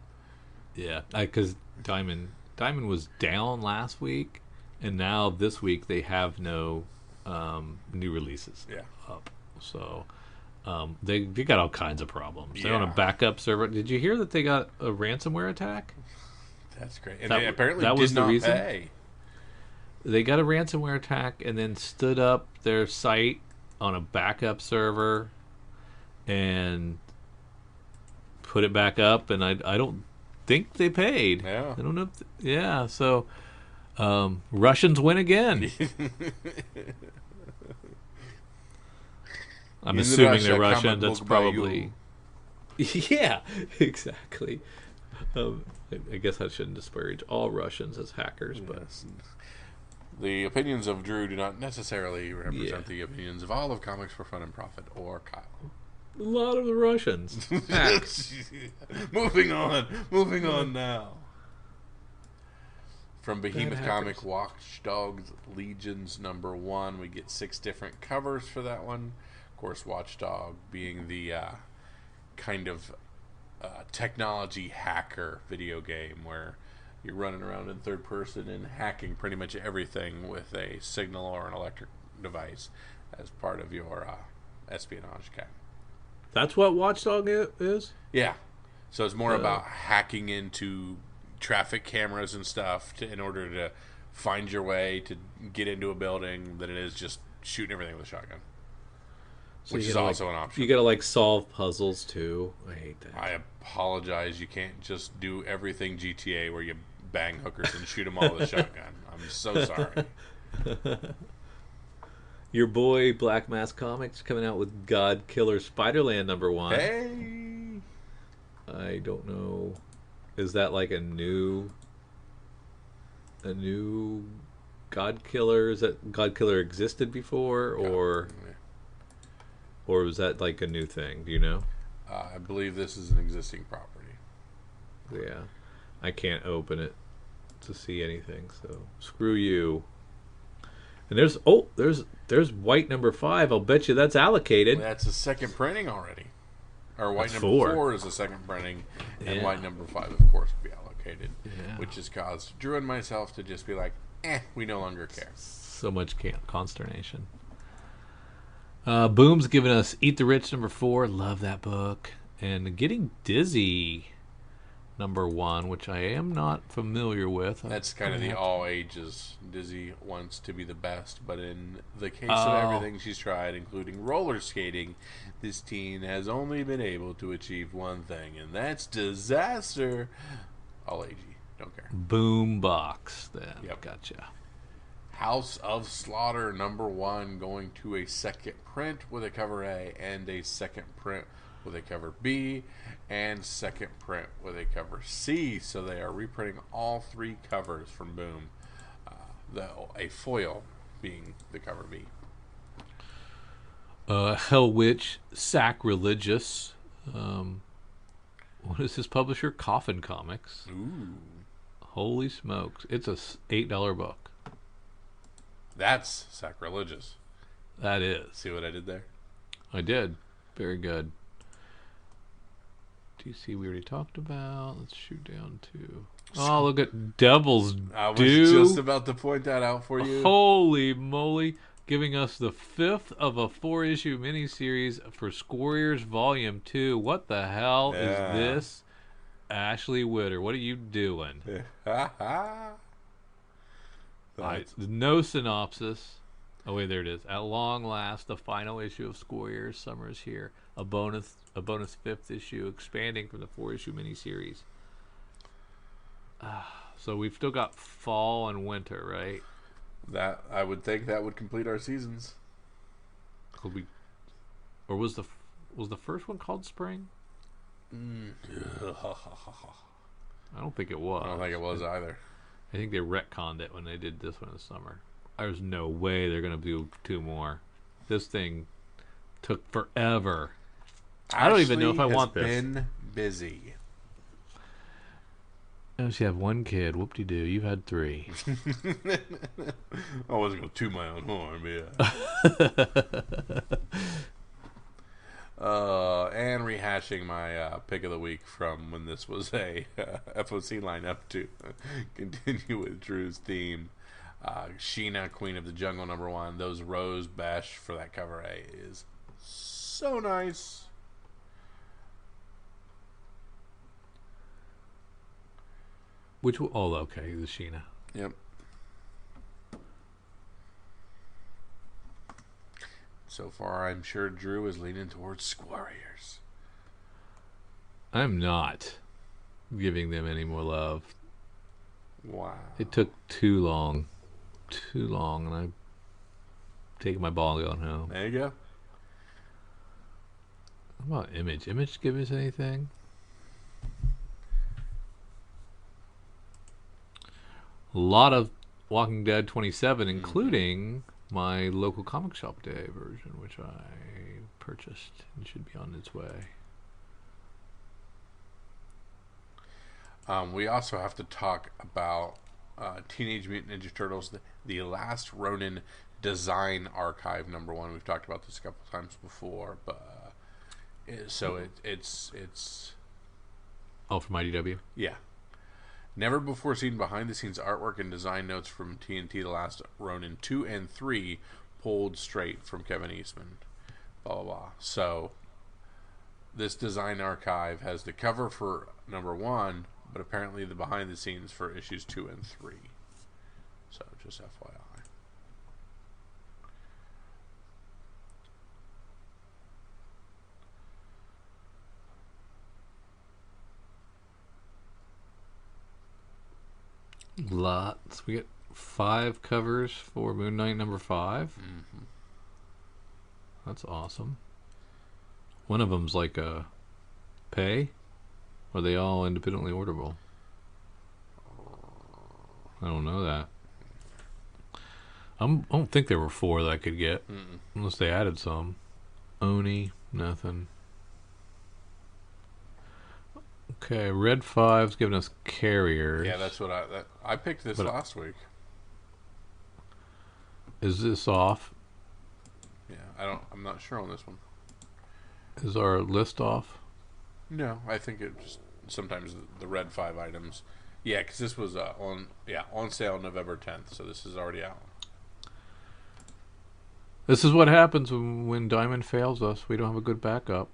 Yeah, because Diamond was down last week, and now this week they have no new releases up. So they got all kinds of problems. They're on a backup server. Did you hear that they got a ransomware attack? That's great. And they apparently did not pay. They got a ransomware attack and then stood up their site on a backup server and put it back up, and I don't think they paid. Yeah. I don't know. So Russians win again. I'm assuming they're Russian. That's probably... Yeah, exactly. I guess I shouldn't disparage all Russians as hackers, but... The opinions of Drew do not necessarily represent the opinions of all of Comics for Fun and Profit or Kyle. A lot of the Russians. Moving on now. From Behemoth Comic, Watch Dogs Legions #1, we get 6 different covers for that one. Of course, Watchdog being the kind of technology hacker video game where you're running around in third person and hacking pretty much everything with a signal or an electric device as part of your espionage game. That's what Watchdog is? Yeah. So it's more about hacking into traffic cameras and stuff in order to find your way to get into a building than it is just shooting everything with a shotgun. So which is also an option. You gotta solve puzzles too. I hate that. I apologize. You can't just do everything GTA where you bang hookers and shoot them all with a shotgun. I'm so sorry. Your boy Black Mask Comics coming out with God Killer Spider-Man #1. Hey! I don't know. Is that like a new God Killer? Is that God Killer existed before, or was that like a new thing? Do you know? I believe this is an existing property. Yeah, I can't open it to see anything, so screw you. And there's White #5. I'll bet you that's allocated. That's a second printing already. Or White that's #4 is a second printing, and White #5, of course, will be allocated, which has caused Drew and myself to just be like, we no longer care. So much consternation. Boom's giving us Eat the Rich #4. Love that book. And Getting Dizzy #1, which I am not familiar with. That's kind of the all ages. Dizzy wants to be the best, but in the case of everything she's tried, including roller skating, this teen has only been able to achieve one thing, and that's disaster. All agey. Don't care. Boom box, then. Yep. Gotcha. House of Slaughter #1 going to a second print with a cover A and a second print with a cover B and second print with a cover C. So they are reprinting all 3 covers from Boom. A foil being the cover B. Hell Witch Sacrilegious. What is his publisher? Coffin Comics. Ooh. Holy smokes. It's a $8 book. That's sacrilegious. That is. See what I did there? I did. Very good. DC we already talked about. Let's shoot down to... Oh, look at Devil's Due. I was just about to point that out for you. Holy moly. Giving us the 5th of a 4-issue miniseries for Squarriors Volume 2. What the hell is this? Ashley Witter, what are you doing? No synopsis. Oh wait, there it is. At long last, the final issue of Squarriors Summer is here. A bonus 5th issue, expanding from the 4-issue miniseries. So we've still got fall and winter, right? That I would think that would complete our seasons. Could we? Or was the first one called spring? I I don't think it was. don't think it was either. I think they retconned it when they did this one in the summer. There's no way they're going to do 2 more. This thing took forever. I don't even know if I want this. Been busy. Oh, she had 1 kid. Whoop-de-doo. You've had 3. I wasn't going to toot my own horn, but yeah. And rehashing my pick of the week from when this was a FOC lineup to continue with Drew's theme. Sheena, Queen of the Jungle #1. Those Rose Bash for that cover A is so nice. Which? Oh, okay, the Sheena. Yep. So far, I'm sure Drew is leaning towards Squarriors. I'm not giving them any more love. Wow. It took too long. And I'm taking my ball and going home. There you go. How about Image? Image give us anything? A lot of Walking Dead 27, including my local comic shop day version, which I purchased and should be on its way. We also have to talk about Teenage Mutant Ninja Turtles, the Last Ronin Design Archive #1. We've talked about this a couple times before, but it's Oh, from IDW? yeah. Never before seen behind-the-scenes artwork and design notes from TNT The Last Ronin 2 and 3 pulled straight from Kevin Eastman. Blah, blah, blah. So, this design archive has the cover for #1, but apparently the behind-the-scenes for issues 2 and 3. So, just FYI. Lots. We get 5 covers for Moon Knight #5. Mm-hmm. That's awesome. One of them's like a pay? Or are they all independently orderable? I don't know that. I don't think there were 4 that I could get. Unless they added some. Oni, nothing. Okay, Red 5's giving us carriers. Yeah, that's what I picked this last week. Is this off? Yeah, I'm not sure on this one. Is our list off? No, I think it just sometimes the Red 5 items. Yeah, because this was on sale November 10th, so this is already out. This is what happens when Diamond fails us. We don't have a good backup.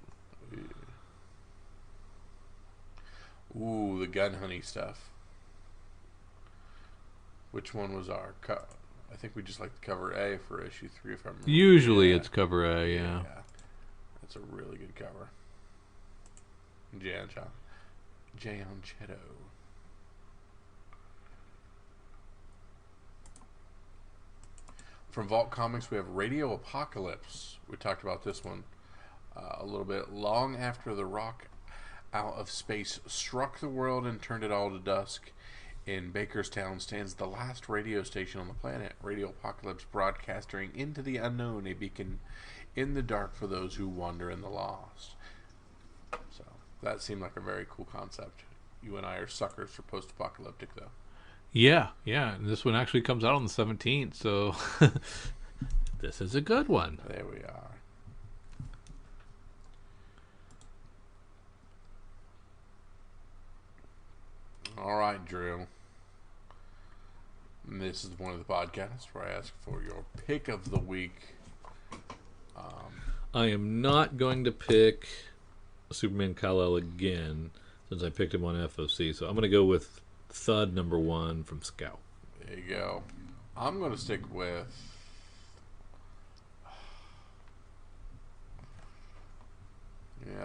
Ooh, the gun honey stuff. Which one was our I think we just like the cover A for issue 3, if I remember. Usually it's cover A, yeah. That's a really good cover. Jan Cheto. From Vault Comics, we have Radio Apocalypse. We talked about this one a little bit. Long after the rock out of space struck the world and turned it all to dusk, in Bakerstown stands the last radio station on the planet, Radio Apocalypse, broadcasting into the unknown, a beacon in the dark for those who wander in the lost. So that seemed like a very cool concept. You and I are suckers for post-apocalyptic, though. Yeah. And this one actually comes out on the 17th, so this is a good one. There we are. All right, Drew. And this is one of the podcasts where I ask for your pick of the week. I am not going to pick Superman Kal-El again since I picked him on FOC, so I'm going to go with Thud #1 from Scout. There you go. I'm going to stick with... I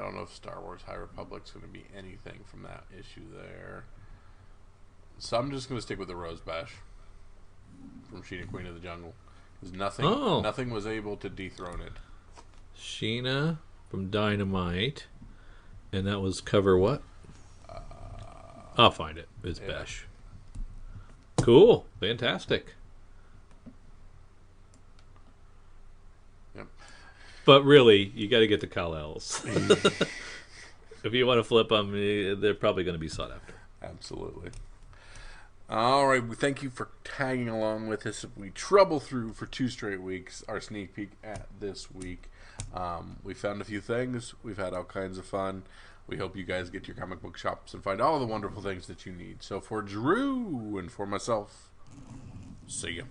don't know if Star Wars High Republic's going to be anything from that issue there. So I'm just going to stick with the Rose Bash from Sheena, Queen of the Jungle. Because nothing was able to dethrone it. Sheena from Dynamite. And that was cover what? I'll find it. It's Bash. Cool. Fantastic. Yep. But really, you got to get the Kal-Els. If you want to flip them, they're probably going to be sought after. Absolutely. All right, we thank you for tagging along with us. We trouble through for 2 straight weeks our sneak peek at this week. We found a few things. We've had all kinds of fun. We hope you guys get to your comic book shops and find all the wonderful things that you need. So for Drew and for myself, see ya.